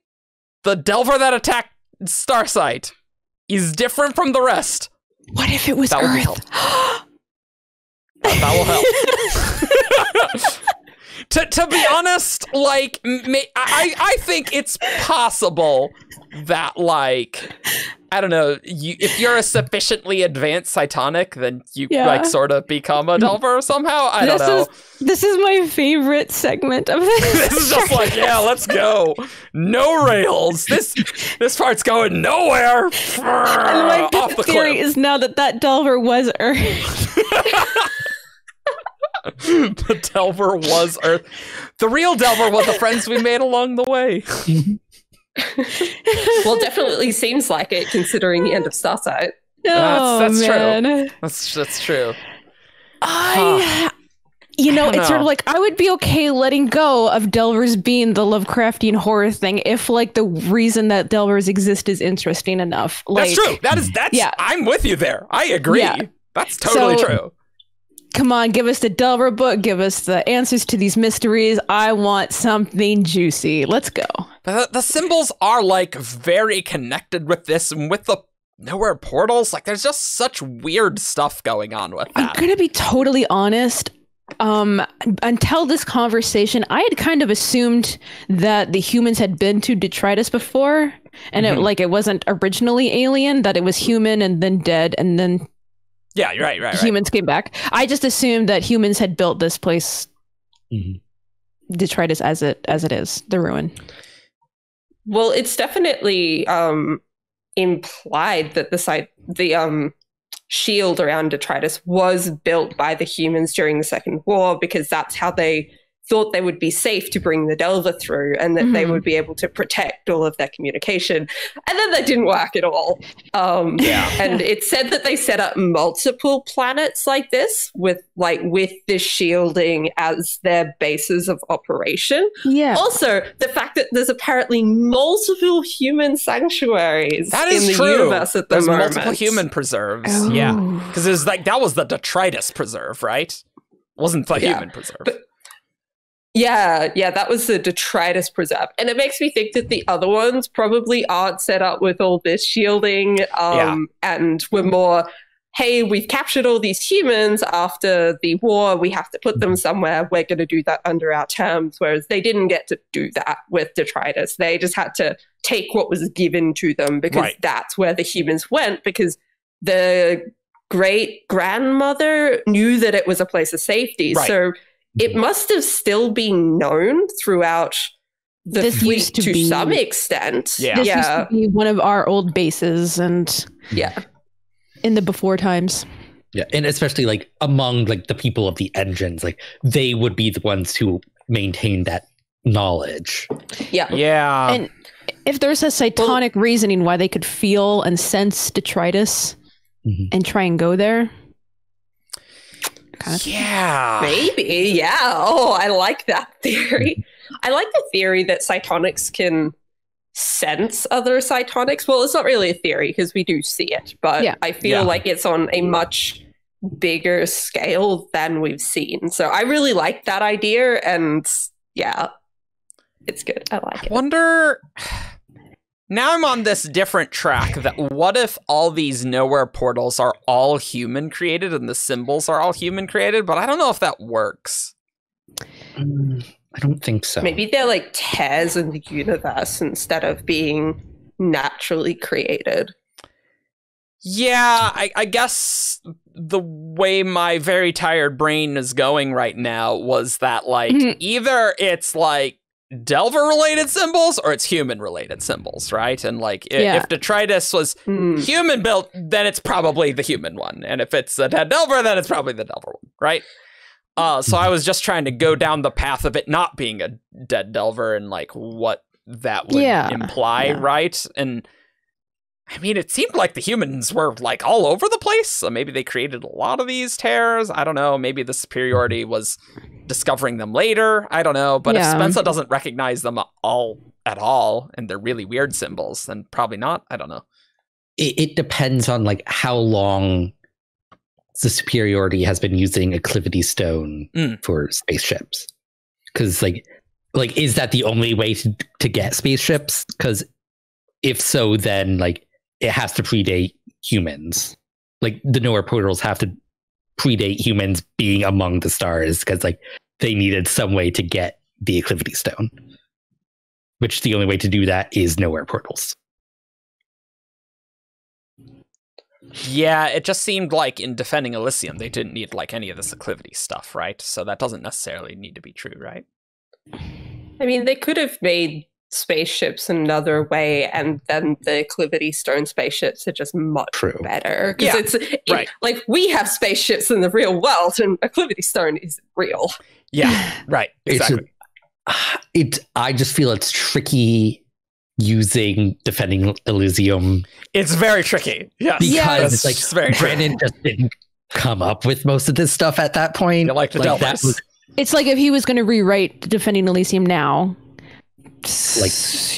the Delver that attacked Starsight is different from the rest, what if it was that Earth? Will help. That will help. To be honest, like, I think it's possible that, like, I don't know, if you're a sufficiently advanced Cytonic, then you like sort of become a Delver somehow. I don't know. This is my favorite segment of this. This is just like, yeah, let's go. No rails. This part's going nowhere. And my off the theory cliff. is now that Delver was Earth. The Delver was Earth. The real Delver was the friends we made along the way. Well, definitely seems like it, considering the end of Starsight. That's man. True. That's true. It's sort of like I would be okay letting go of Delvers being the Lovecraftian horror thing if like the reason that Delvers exist is interesting enough. Like, that's true. That's I'm with you there. I agree. Yeah. That's totally true. Come on, give us the Delver book. Give us the answers to these mysteries. I want something juicy. Let's go. But the symbols are like very connected with this and with the nowhere portals. Like there's just such weird stuff going on with that. I'm going to be totally honest. Until this conversation, I had kind of assumed that the humans had been to Detritus before. And it wasn't originally alien, that it was human and then dead and then... Yeah, right. Humans came back. I just assumed that humans had built this place detritus as it is, the ruin. Well, it's definitely implied that the shield around detritus was built by the humans during the Second War, because that's how they thought they would be safe to bring the Delver through, and that they would be able to protect all of their communication. And then that didn't work at all. And it said that they set up multiple planets like this with this shielding as their bases of operation. Yeah. Also, the fact that there's apparently multiple human sanctuaries That is in the true. universe at the There's moment. multiple human preserves. Oh. Yeah. Because there's that was the detritus preserve, right? Wasn't the human preserve. Yeah, that was the detritus preserve. And it makes me think that the other ones probably aren't set up with all this shielding and we're more, hey, we've captured all these humans after the war, we have to put them somewhere, we're going to do that under our terms, whereas they didn't get to do that with detritus. They just had to take what was given to them, because that's where the humans went, because the great-grandmother knew that it was a place of safety. Right. So it must have still been known throughout the fleet to some extent. This used to be one of our old bases, and in the before times. Yeah, and especially among the people of the engines, they would be the ones who maintain that knowledge. Yeah. And if there's a cytonic reasoning why they could feel and sense detritus and try and go there. Yeah. Maybe, yeah. Oh, I like that theory. I like the theory that Cytonics can sense other Cytonics. Well, it's not really a theory because we do see it, but I feel like it's on a much bigger scale than we've seen. So I really like that idea, and it's good. I like it. Wonder... Now I'm on this different track that what if all these nowhere portals are all human created and the symbols are all human created, but I don't know if that works. I don't think so. Maybe they're like tears in the universe instead of being naturally created. Yeah, I guess the way my very tired brain is going right now was that either it's Delver-related symbols or it's human-related symbols, right? And if detritus was human-built, then it's probably the human one. And if it's a dead Delver, then it's probably the Delver one, right? So I was just trying to go down the path of it not being a dead Delver and what that would imply, right? And I mean, it seemed like the humans were all over the place. So maybe they created a lot of these tears. I don't know. Maybe the superiority was discovering them later. I don't know. But if Spencer doesn't recognize them all at all, and they're really weird symbols, then probably not. I don't know. It depends on how long the superiority has been using Acclivity Stone for spaceships. Because is that the only way to get spaceships? Because if so, then it has to predate humans. The nowhere portals have to predate humans being among the stars, because they needed some way to get the Acclivity Stone, which the only way to do that is nowhere portals. Yeah, it just seemed like in defending Elysium, they didn't need any of this Acclivity stuff, right? So that doesn't necessarily need to be true, right? I mean, they could have made spaceships another way, and then the Acclivity Stone spaceships are just much better. Because we have spaceships in the real world, and Acclivity Stone is real. Yeah, right. Exactly. I just feel it's tricky using defending Elysium. It's very tricky. Yes. Because it's very Brandon just didn't come up with most of this stuff at that point. It's like if he was going to rewrite Defending Elysium now.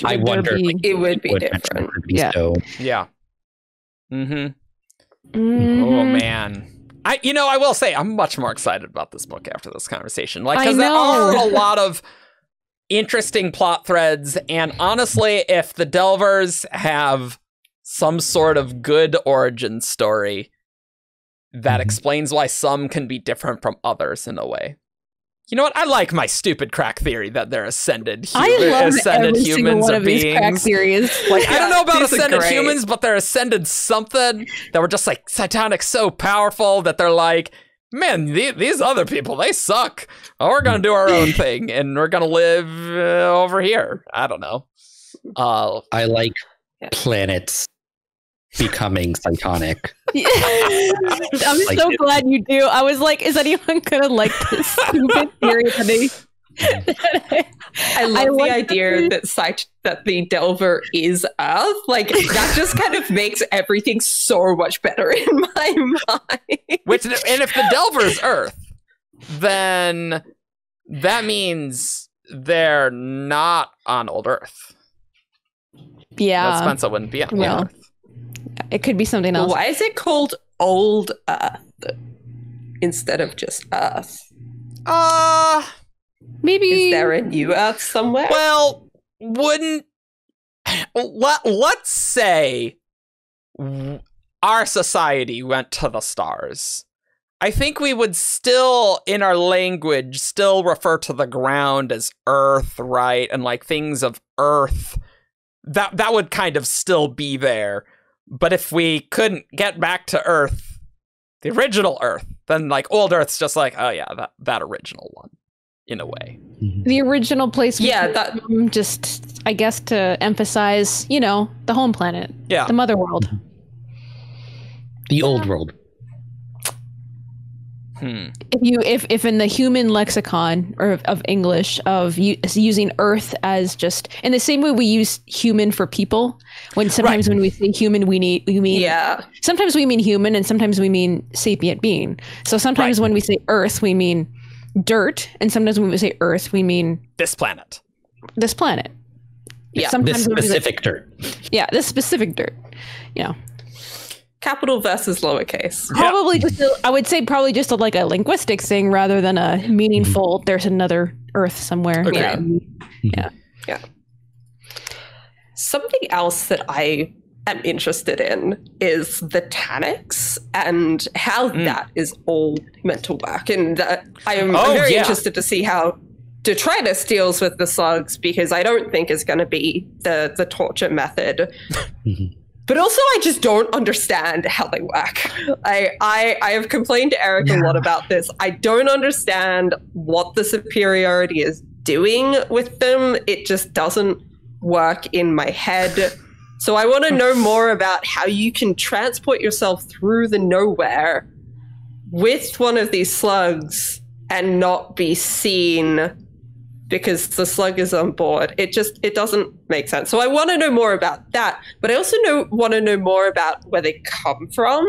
I wonder it would be different. Yeah. Oh man. I will say I'm much more excited about this book after this conversation. Because there are a lot of interesting plot threads, and honestly, if the Delvers have some sort of good origin story that explains why some can be different from others in a way. You know what? I like my stupid crack theory that they're ascended I love every humans single one or of these beings. crack theories. I don't know about ascended humans, but they're ascended something that were just Cytonic's so powerful that they're man, these other people, they suck. We're going to do our own thing, and we're going to live over here. I don't know. I like planets becoming Cytonic. I'm so glad you do. I was like, is anyone going to like this stupid theory I love the idea that the Delver is Earth. Like, that just kind of makes everything so much better in my mind. And if the Delver is Earth, then that means they're not on old Earth. Yeah. That Spencer wouldn't be on Earth. It could be something else. Why is it called Old Earth instead of just Earth? Maybe. Is there a new Earth somewhere? Well, let's say our society went to the stars. I think we would still, in our language, still refer to the ground as Earth, right? And like things of Earth, that would kind of still be there. But if we couldn't get back to Earth, the original Earth, then like old Earth's just like, oh yeah, that original one, in a way. The original place. Yeah, that just, I guess, to emphasize, the home planet. Yeah. The mother world. The old world. If in the human lexicon or of English of using Earth as just in the same way we use human for people, when sometimes when we say human we mean sometimes we mean human and sometimes we mean sapient being. So sometimes when we say Earth we mean dirt, and sometimes when we say Earth we mean this planet. Yeah, sometimes this specific dirt. Yeah, this specific dirt. Capital versus lowercase. Probably I would say probably just like a linguistics thing rather than a meaningful. There's another Earth somewhere. Okay. Yeah. Something else that I am interested in is the Tanics and how that is all meant to work. And I am very interested to see how Detritus deals with the slugs, because I don't think it's going to be the torture method. But also, I just don't understand how they work. I have complained to Eric a lot about this. I don't understand what the superiority is doing with them. It just doesn't work in my head. So I want to know more about how you can transport yourself through the nowhere with one of these slugs and not be seen because the slug is on board. It doesn't make sense. So I want to know more about that, but I also want to know more about where they come from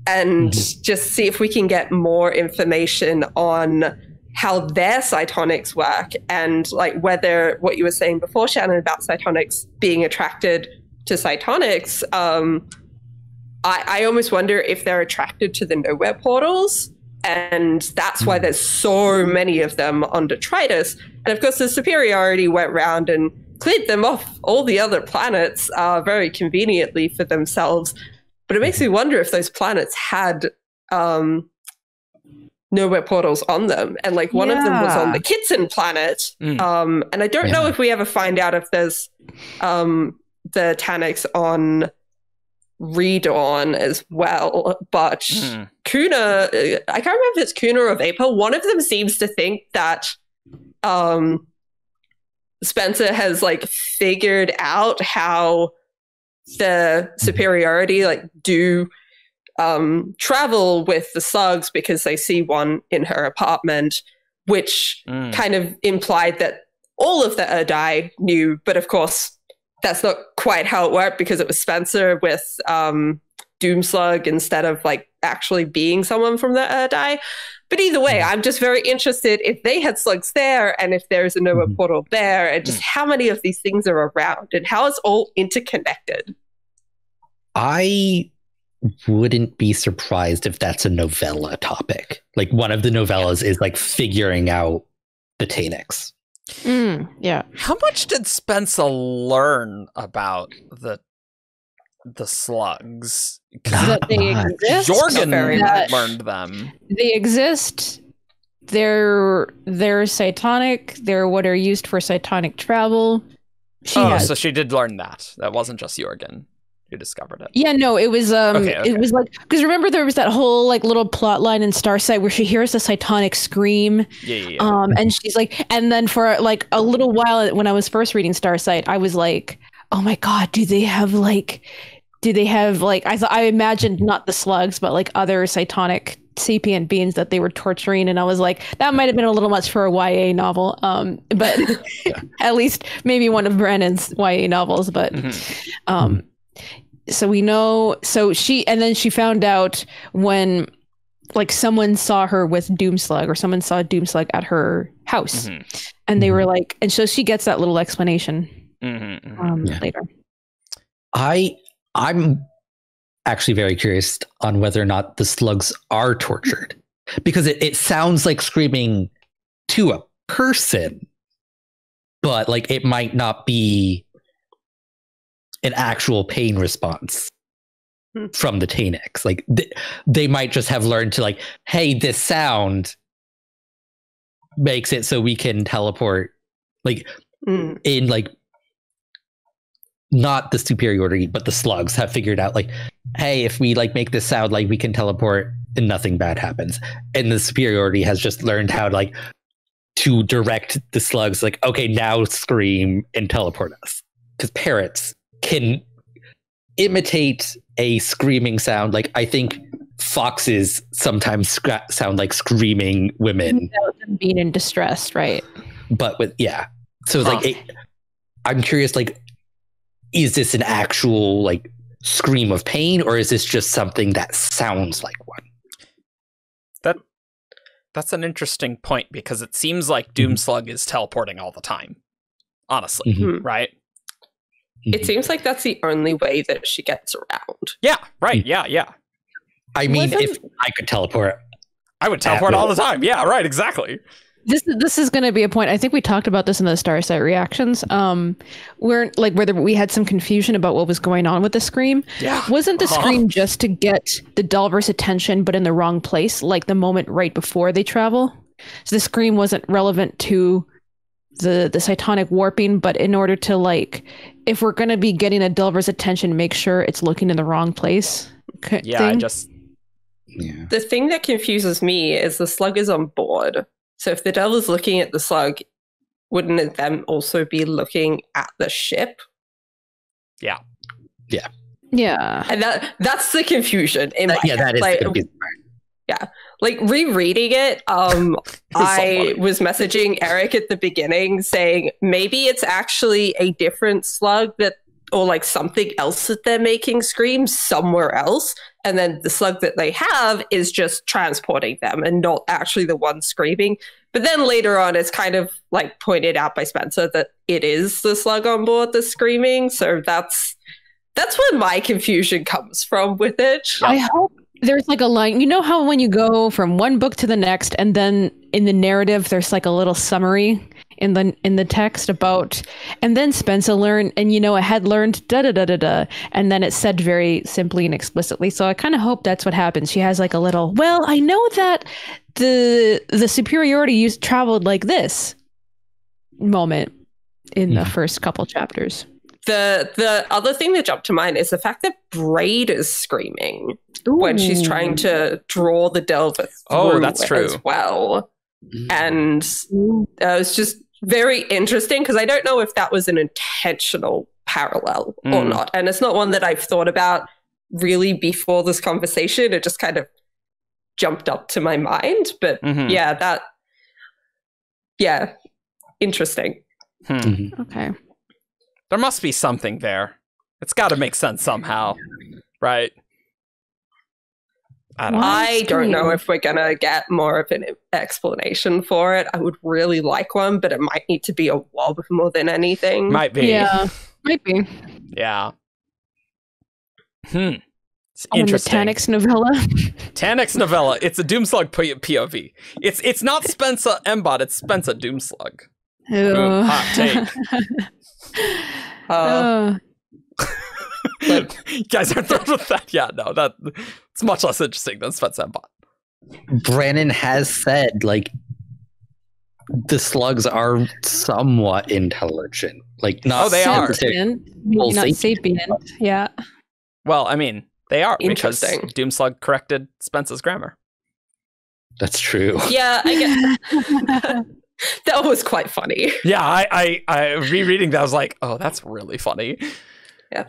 and just see if we can get more information on how their Cytonics work, and like whether what you were saying before, Shannon, about Cytonics being attracted to Cytonics, I almost wonder if they're attracted to the nowhere portals, and that's why there's so many of them on Detritus. And of course, the superiority went round and cleared them off all the other planets very conveniently for themselves. But it makes me wonder if those planets had nowhere portals on them. And like one of them was on the Kitson planet. And I don't know if we ever find out if there's the Tanics on Redawn as well, but Kuna, I can't remember if it's Kuna or Vapor. One of them seems to think that Spencer has like figured out how the superiority like do travel with the slugs, because they see one in her apartment, which kind of implied that all of the Erdai knew, but of course that's not quite how it worked, because it was Spencer with Doomslug instead of like actually being someone from the Erdai. But either way, I'm just very interested if they had slugs there and if there's a nowhere portal there, and just how many of these things are around and how it's all interconnected. I wouldn't be surprised if that's a novella topic. Like one of the novellas is like figuring out the Tanics. Yeah. How much did Spencer learn about the slugs? That they exist. Jorgen learned them. They exist. They're Cytonic. They're what are used for Cytonic travel. So she did learn that. That wasn't just Jorgen. who discovered it. Yeah, no, it was Okay. it was like, because remember there was that whole like little plot line in Starsight where she hears the Cytonic scream. Yeah. And she's like, and then for like a little while when I was first reading Starsight, I was like, oh my God, do they have like I imagined not the slugs, but like other Cytonic sapient beings that they were torturing, and I was like, that might have been a little much for a YA novel, but at least maybe one of Brandon's YA novels. But so we know, and then she found out when like someone saw her with Doomslug, or someone saw Doomslug at her house, and they were like, and so she gets that little explanation later. I'm actually very curious on whether or not the slugs are tortured, because it sounds like screaming to a person, but like it might not be an actual pain response from the Tanex. Like they might just have learned to like, hey, this sound makes it so we can teleport, like in like, not the superiority, but the slugs have figured out like, hey, if we like make this sound, like we can teleport and nothing bad happens. And the superiority has just learned how to like to direct the slugs, like, okay, now scream and teleport us. Because parrots can imitate a screaming sound. Like I think foxes sometimes sound like screaming women. Without them being in distress, right? But with, yeah. So like, I'm curious, like, is this an actual like scream of pain, or is this just something that sounds like one? That's an interesting point, because it seems like Doomslug is teleporting all the time. Honestly, right? It seems like that's the only way that she gets around. Yeah, right. Yeah. I mean, if I could teleport, I would teleport all the time. Yeah, right. Exactly. This is going to be a point. I think we talked about this in the Starsight reactions. Where like whether we had some confusion about what was going on with the scream. Yeah. Wasn't the scream just to get the Delver's attention, but in the wrong place, like the moment right before they travel? So the scream wasn't relevant to the Cytonic warping, but in order to like, if we're going to be getting a Delver's attention, make sure it's looking in the wrong place. Yeah, Yeah. The thing that confuses me is the slug is on board. So if the Delver's looking at the slug, wouldn't it then also be looking at the ship? Yeah. And that's the confusion in my head. That is like, the confusing part. Yeah. Like rereading it, I was messaging Eric at the beginning saying maybe it's actually a different slug or like something else that they're making scream somewhere else. And then the slug that they have is just transporting them and not actually the one screaming. But then later on, it's kind of like pointed out by Spencer that it is the slug on board that's screaming. So that's where my confusion comes from with it. I hope there's like a line. You know how when you go from one book to the next, and then in the narrative, there's like a little summary in the text about, and then Spencer learned, and I had learned da da da da da, and then it said very simply and explicitly. So I kind of hope that's what happens. She has like a little, well, I know that the superiority traveled like this moment in the first couple chapters. The other thing that jumped to mind is the fact that Braid is screaming when she's trying to draw the Delver through. Oh, that's true as well. And it's just very interesting because I don't know if that was an intentional parallel or not. And it's not one that I've thought about really before this conversation. It just kind of jumped up to my mind. But interesting. Okay. There must be something there. It's got to make sense somehow, right? I don't know if we're going to get more of an explanation for it. I would really like one, but it might need to be a wob more than anything. Might be. Yeah, might be. Yeah. It's interesting. The Tanex novella. Tanex novella. It's a Doomslug POV. It's not Spencer Mbot, it's Spencer Doomslug. Boom, hot take. You guys are thrilled with that? Yeah, no, it's much less interesting than Spencer Mbot. Brandon has said, like, the slugs are somewhat intelligent. Like, not they are. Maybe not sapient. Yeah. Well, I mean, they are, because Interesting. Doomslug corrected Spence's grammar. That's true. Yeah, I get that was quite funny. Yeah, I rereading that, I was like, oh, that's really funny. Yeah,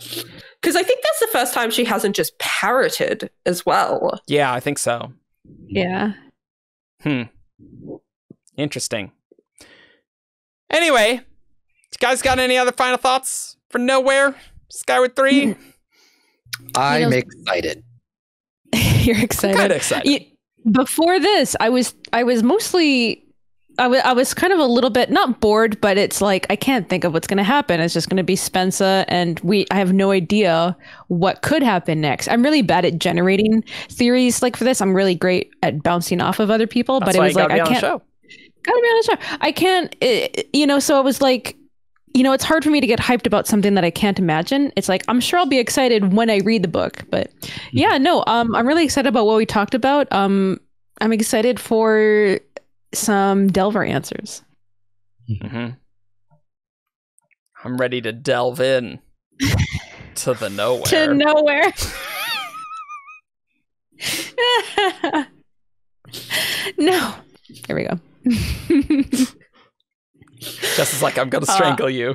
because I think that's the first time she hasn't just parroted as well. Yeah, I think so. Yeah. Interesting. Anyway, you guys got any other final thoughts for Nowhere? Skyward 3? I'm excited. You're excited. Kind of excited. Before this, I was mostly I was kind of a little bit not bored, but it's like I can't think of what's going to happen. It's just going to be Spencer, and I have no idea what could happen next. I'm really bad at generating theories like for this. I'm really great at bouncing off of other people, That's but it why was you like gotta be I on the can't. show. Gotta be on the show. I can't. So I was like, it's hard for me to get hyped about something that I can't imagine. It's like, I'm sure I'll be excited when I read the book, but yeah, no, I'm really excited about what we talked about. I'm excited for some Delver answers. Mm-hmm. I'm ready to delve in to the nowhere. To nowhere. No. Here we go. Jess is like, I'm gonna strangle you.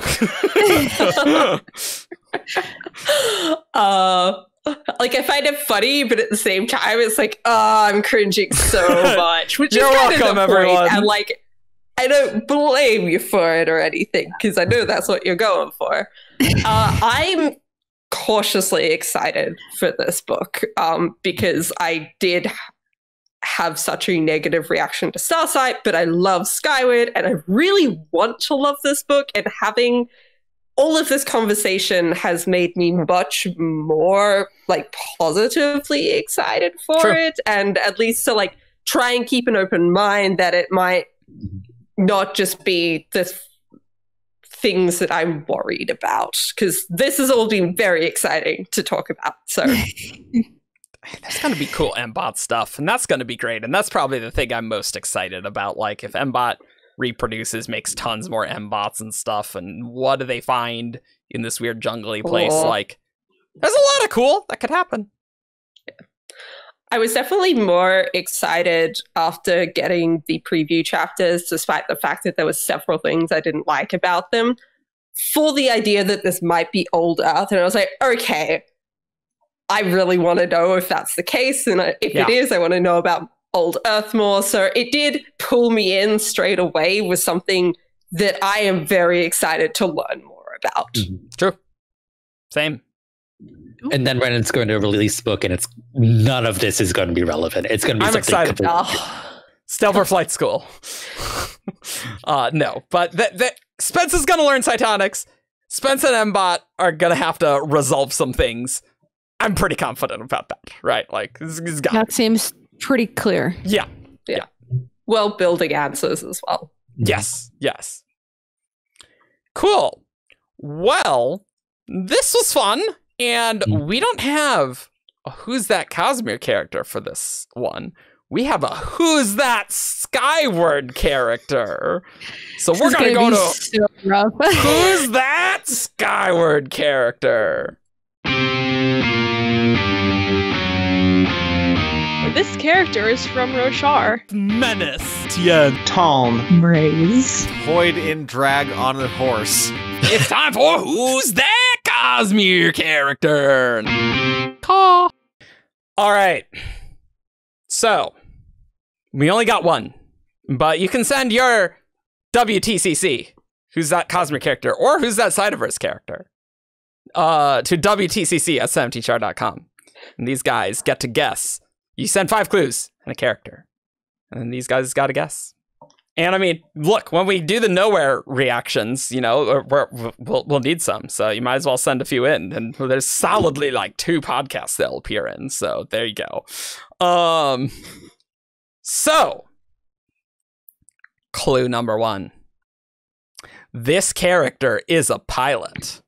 Like, I find it funny, but at the same time, it's like, I'm cringing so much. Which You're is kind welcome, of the point. everyone. And like, I don't blame you for it or anything, because I know that's what you're going for. I'm cautiously excited for this book, because I did have such a negative reaction to Starsight, but I love Skyward, and I really want to love this book, and having all of this conversation has made me much more like positively excited for it, and at least to like try and keep an open mind that it might not just be the things that I'm worried about, because this has all been very exciting to talk about. So there's going to be cool MBot stuff, and that's going to be great. And that's probably the thing I'm most excited about. Like, if MBot reproduces, makes tons more MBots and stuff, and what do they find in this weird jungly place? Like, there's a lot of cool that could happen. I was definitely more excited after getting the preview chapters, despite the fact that there were several things I didn't like about them, for the idea that this might be Old Earth. And I was like, okay, I really want to know if that's the case. And if it is, I want to know about Old Earth more. So it did pull me in straight away with something that I am very excited to learn more about. True. Same. And then Brennan's going to release the book, and none of this is going to be relevant. It's going to be I'm something excited. Stelver Flight School. No, but Spence is going to learn Cytonics. Spence and MBot are going to have to resolve some things. I'm pretty confident about that, right? Like, that seems pretty clear. Yeah. Well, building answers as well. Yes. Cool. Well, this was fun. And we don't have a Who's That Cosmere character for this one. We have a Who's That Skyward character. So we're going to go to so rough. Who's That Skyward character? This character is from Roshar. Menace, Tien, Tom, Raise, Void in drag on a horse. It's time for Who's That Cosmere character? Caw. All right. So, we only got one, but you can send your WTCC, Who's That Cosmere character, or Who's That Cytoverse character, to WTCC@17shard.com. And these guys get to guess. You send 5 clues and a character, and then these guys got to guess. And I mean, look, when we do the Nowhere reactions, we'll need some. So you might as well send a few in. And there's solidly like 2 podcasts they'll appear in. So there you go. So, clue number 1. This character is a pilot.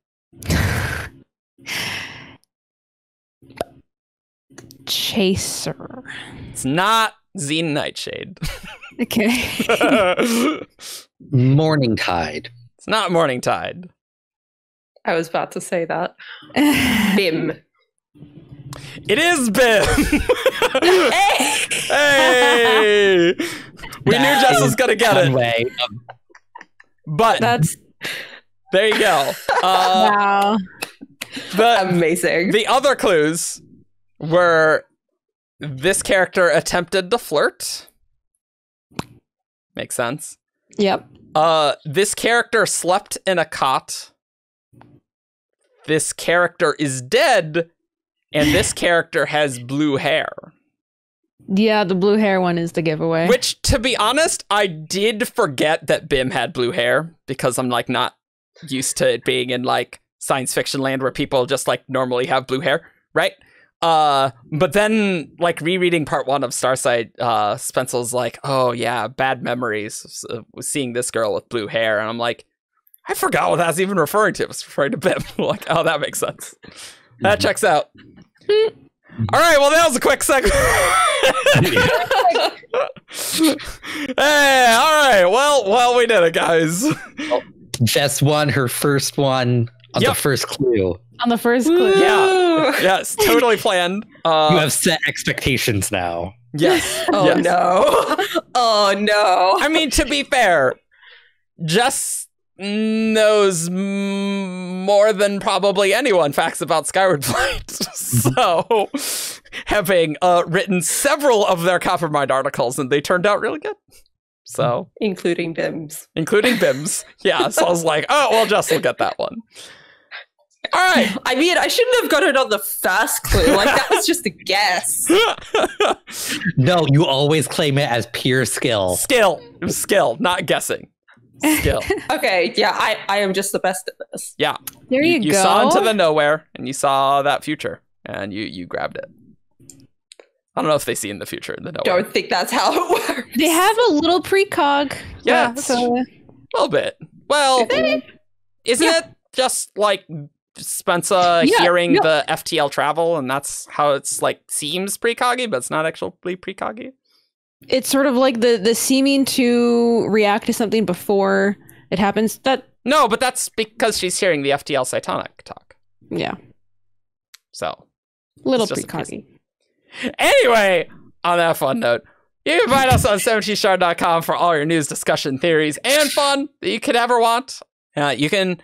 Chaser. It's not Xene Nightshade. Okay. Morning Tide. It's not Morning Tide. I was about to say that. Bim. It is Bim. Hey! We knew Jess was gonna get it. But That's there you go. wow. Amazing. The other clues were this character attempted to flirt. Makes sense. Yep. This character slept in a cot. This character is dead, and this character has blue hair. Yeah, the blue hair one is the giveaway. Which, to be honest, I did forget that Bim had blue hair because I'm like not used to it being in like science fiction land where people just like normally have blue hair, right? But then like rereading part 1 of Starsight, Spencel's like, oh yeah, bad memories seeing this girl with blue hair, and I'm like, I forgot what that's even referring to. It's referring to Bim. Like, oh, that makes sense. That checks out. All right, well, that was a quick segment. Hey, all right, well, we did it, guys. Jess won her first one on the first clue. On the first clue. Yeah, yes, totally planned. You have set expectations now. Yes. Oh yes. no. Oh no. I mean, to be fair, Jess knows more than probably anyone facts about Skyward Flight. So, having written several of their Coppermind articles, and they turned out really good. So, Including Bim's. Yeah, so I was like, oh, well, Jess will get that one. All right. I mean, I shouldn't have got it on the first clue. Like, that was just a guess. No, you always claim it as pure skill. Skill. It was skill, not guessing. Skill. Okay, yeah, I am just the best at this. Yeah. There you You go. saw into the nowhere, and you saw that future, and you grabbed it. I don't know if they see in the future in the nowhere. Don't think that's how it works. They have a little precog. Yeah, So a little bit. Well, isn't it just like Spencer hearing the FTL travel, and that's how it's like seems precoggy, but it's not actually precoggy? it's sort of like the seeming to react to something before it happens. No, but that's because she's hearing the FTL Cytonic talk. Yeah. So Little it's just precoggy. Anyway, on that fun note, you can find us on 17shard.com for all your news, discussion, theories, and fun that you could ever want. You can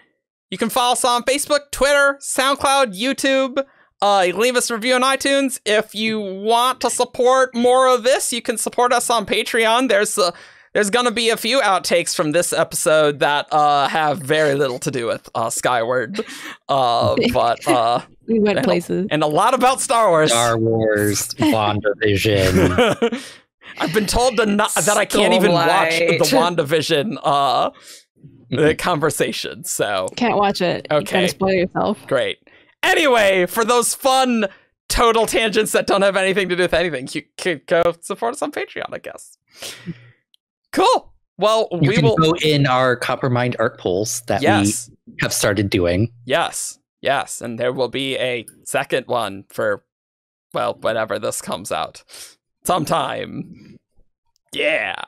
follow us on Facebook, Twitter, SoundCloud, YouTube. You can leave us a review on iTunes. If you want to support more of this, you can support us on Patreon. There's gonna be a few outtakes from this episode that have very little to do with Skyward, but We went places. and a lot about Star Wars. WandaVision. I've been told that I can't even watch the WandaVision conversation. So Can't watch it. You Okay. kind of spoil yourself. great. Anyway, for those fun total tangents that don't have anything to do with anything, you could go support us on Patreon, I guess. Cool. Well, You we can will. go in our Coppermind art polls that we have started doing. Yes. And there will be a second one for, well, whenever this comes out. Sometime. Yeah.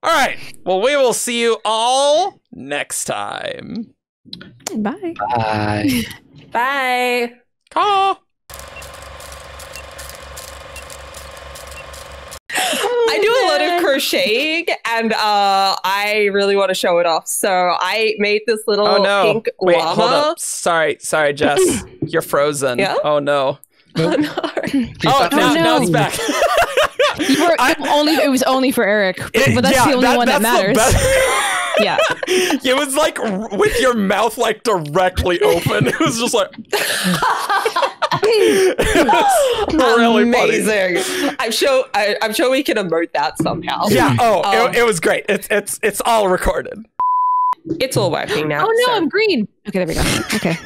All right. Well, we will see you all next time. Bye. Bye. Bye. Caw. I do a lot of crocheting, and I really want to show it off. So I made this little Oh no. pink Wait, llama. hold up. Sorry, Jess. You're frozen. Yeah? Oh no. Oh, no. Oh, now no. it's back. It was only for Eric, but that's the only one that matters. Yeah. It was like with your mouth like directly open. It was just like it was really amazing. I'm sure we can emote that somehow. Yeah. Oh, it was great. It's all recorded. It's all working now. Oh no, so. I'm green. Okay, there we go. Okay.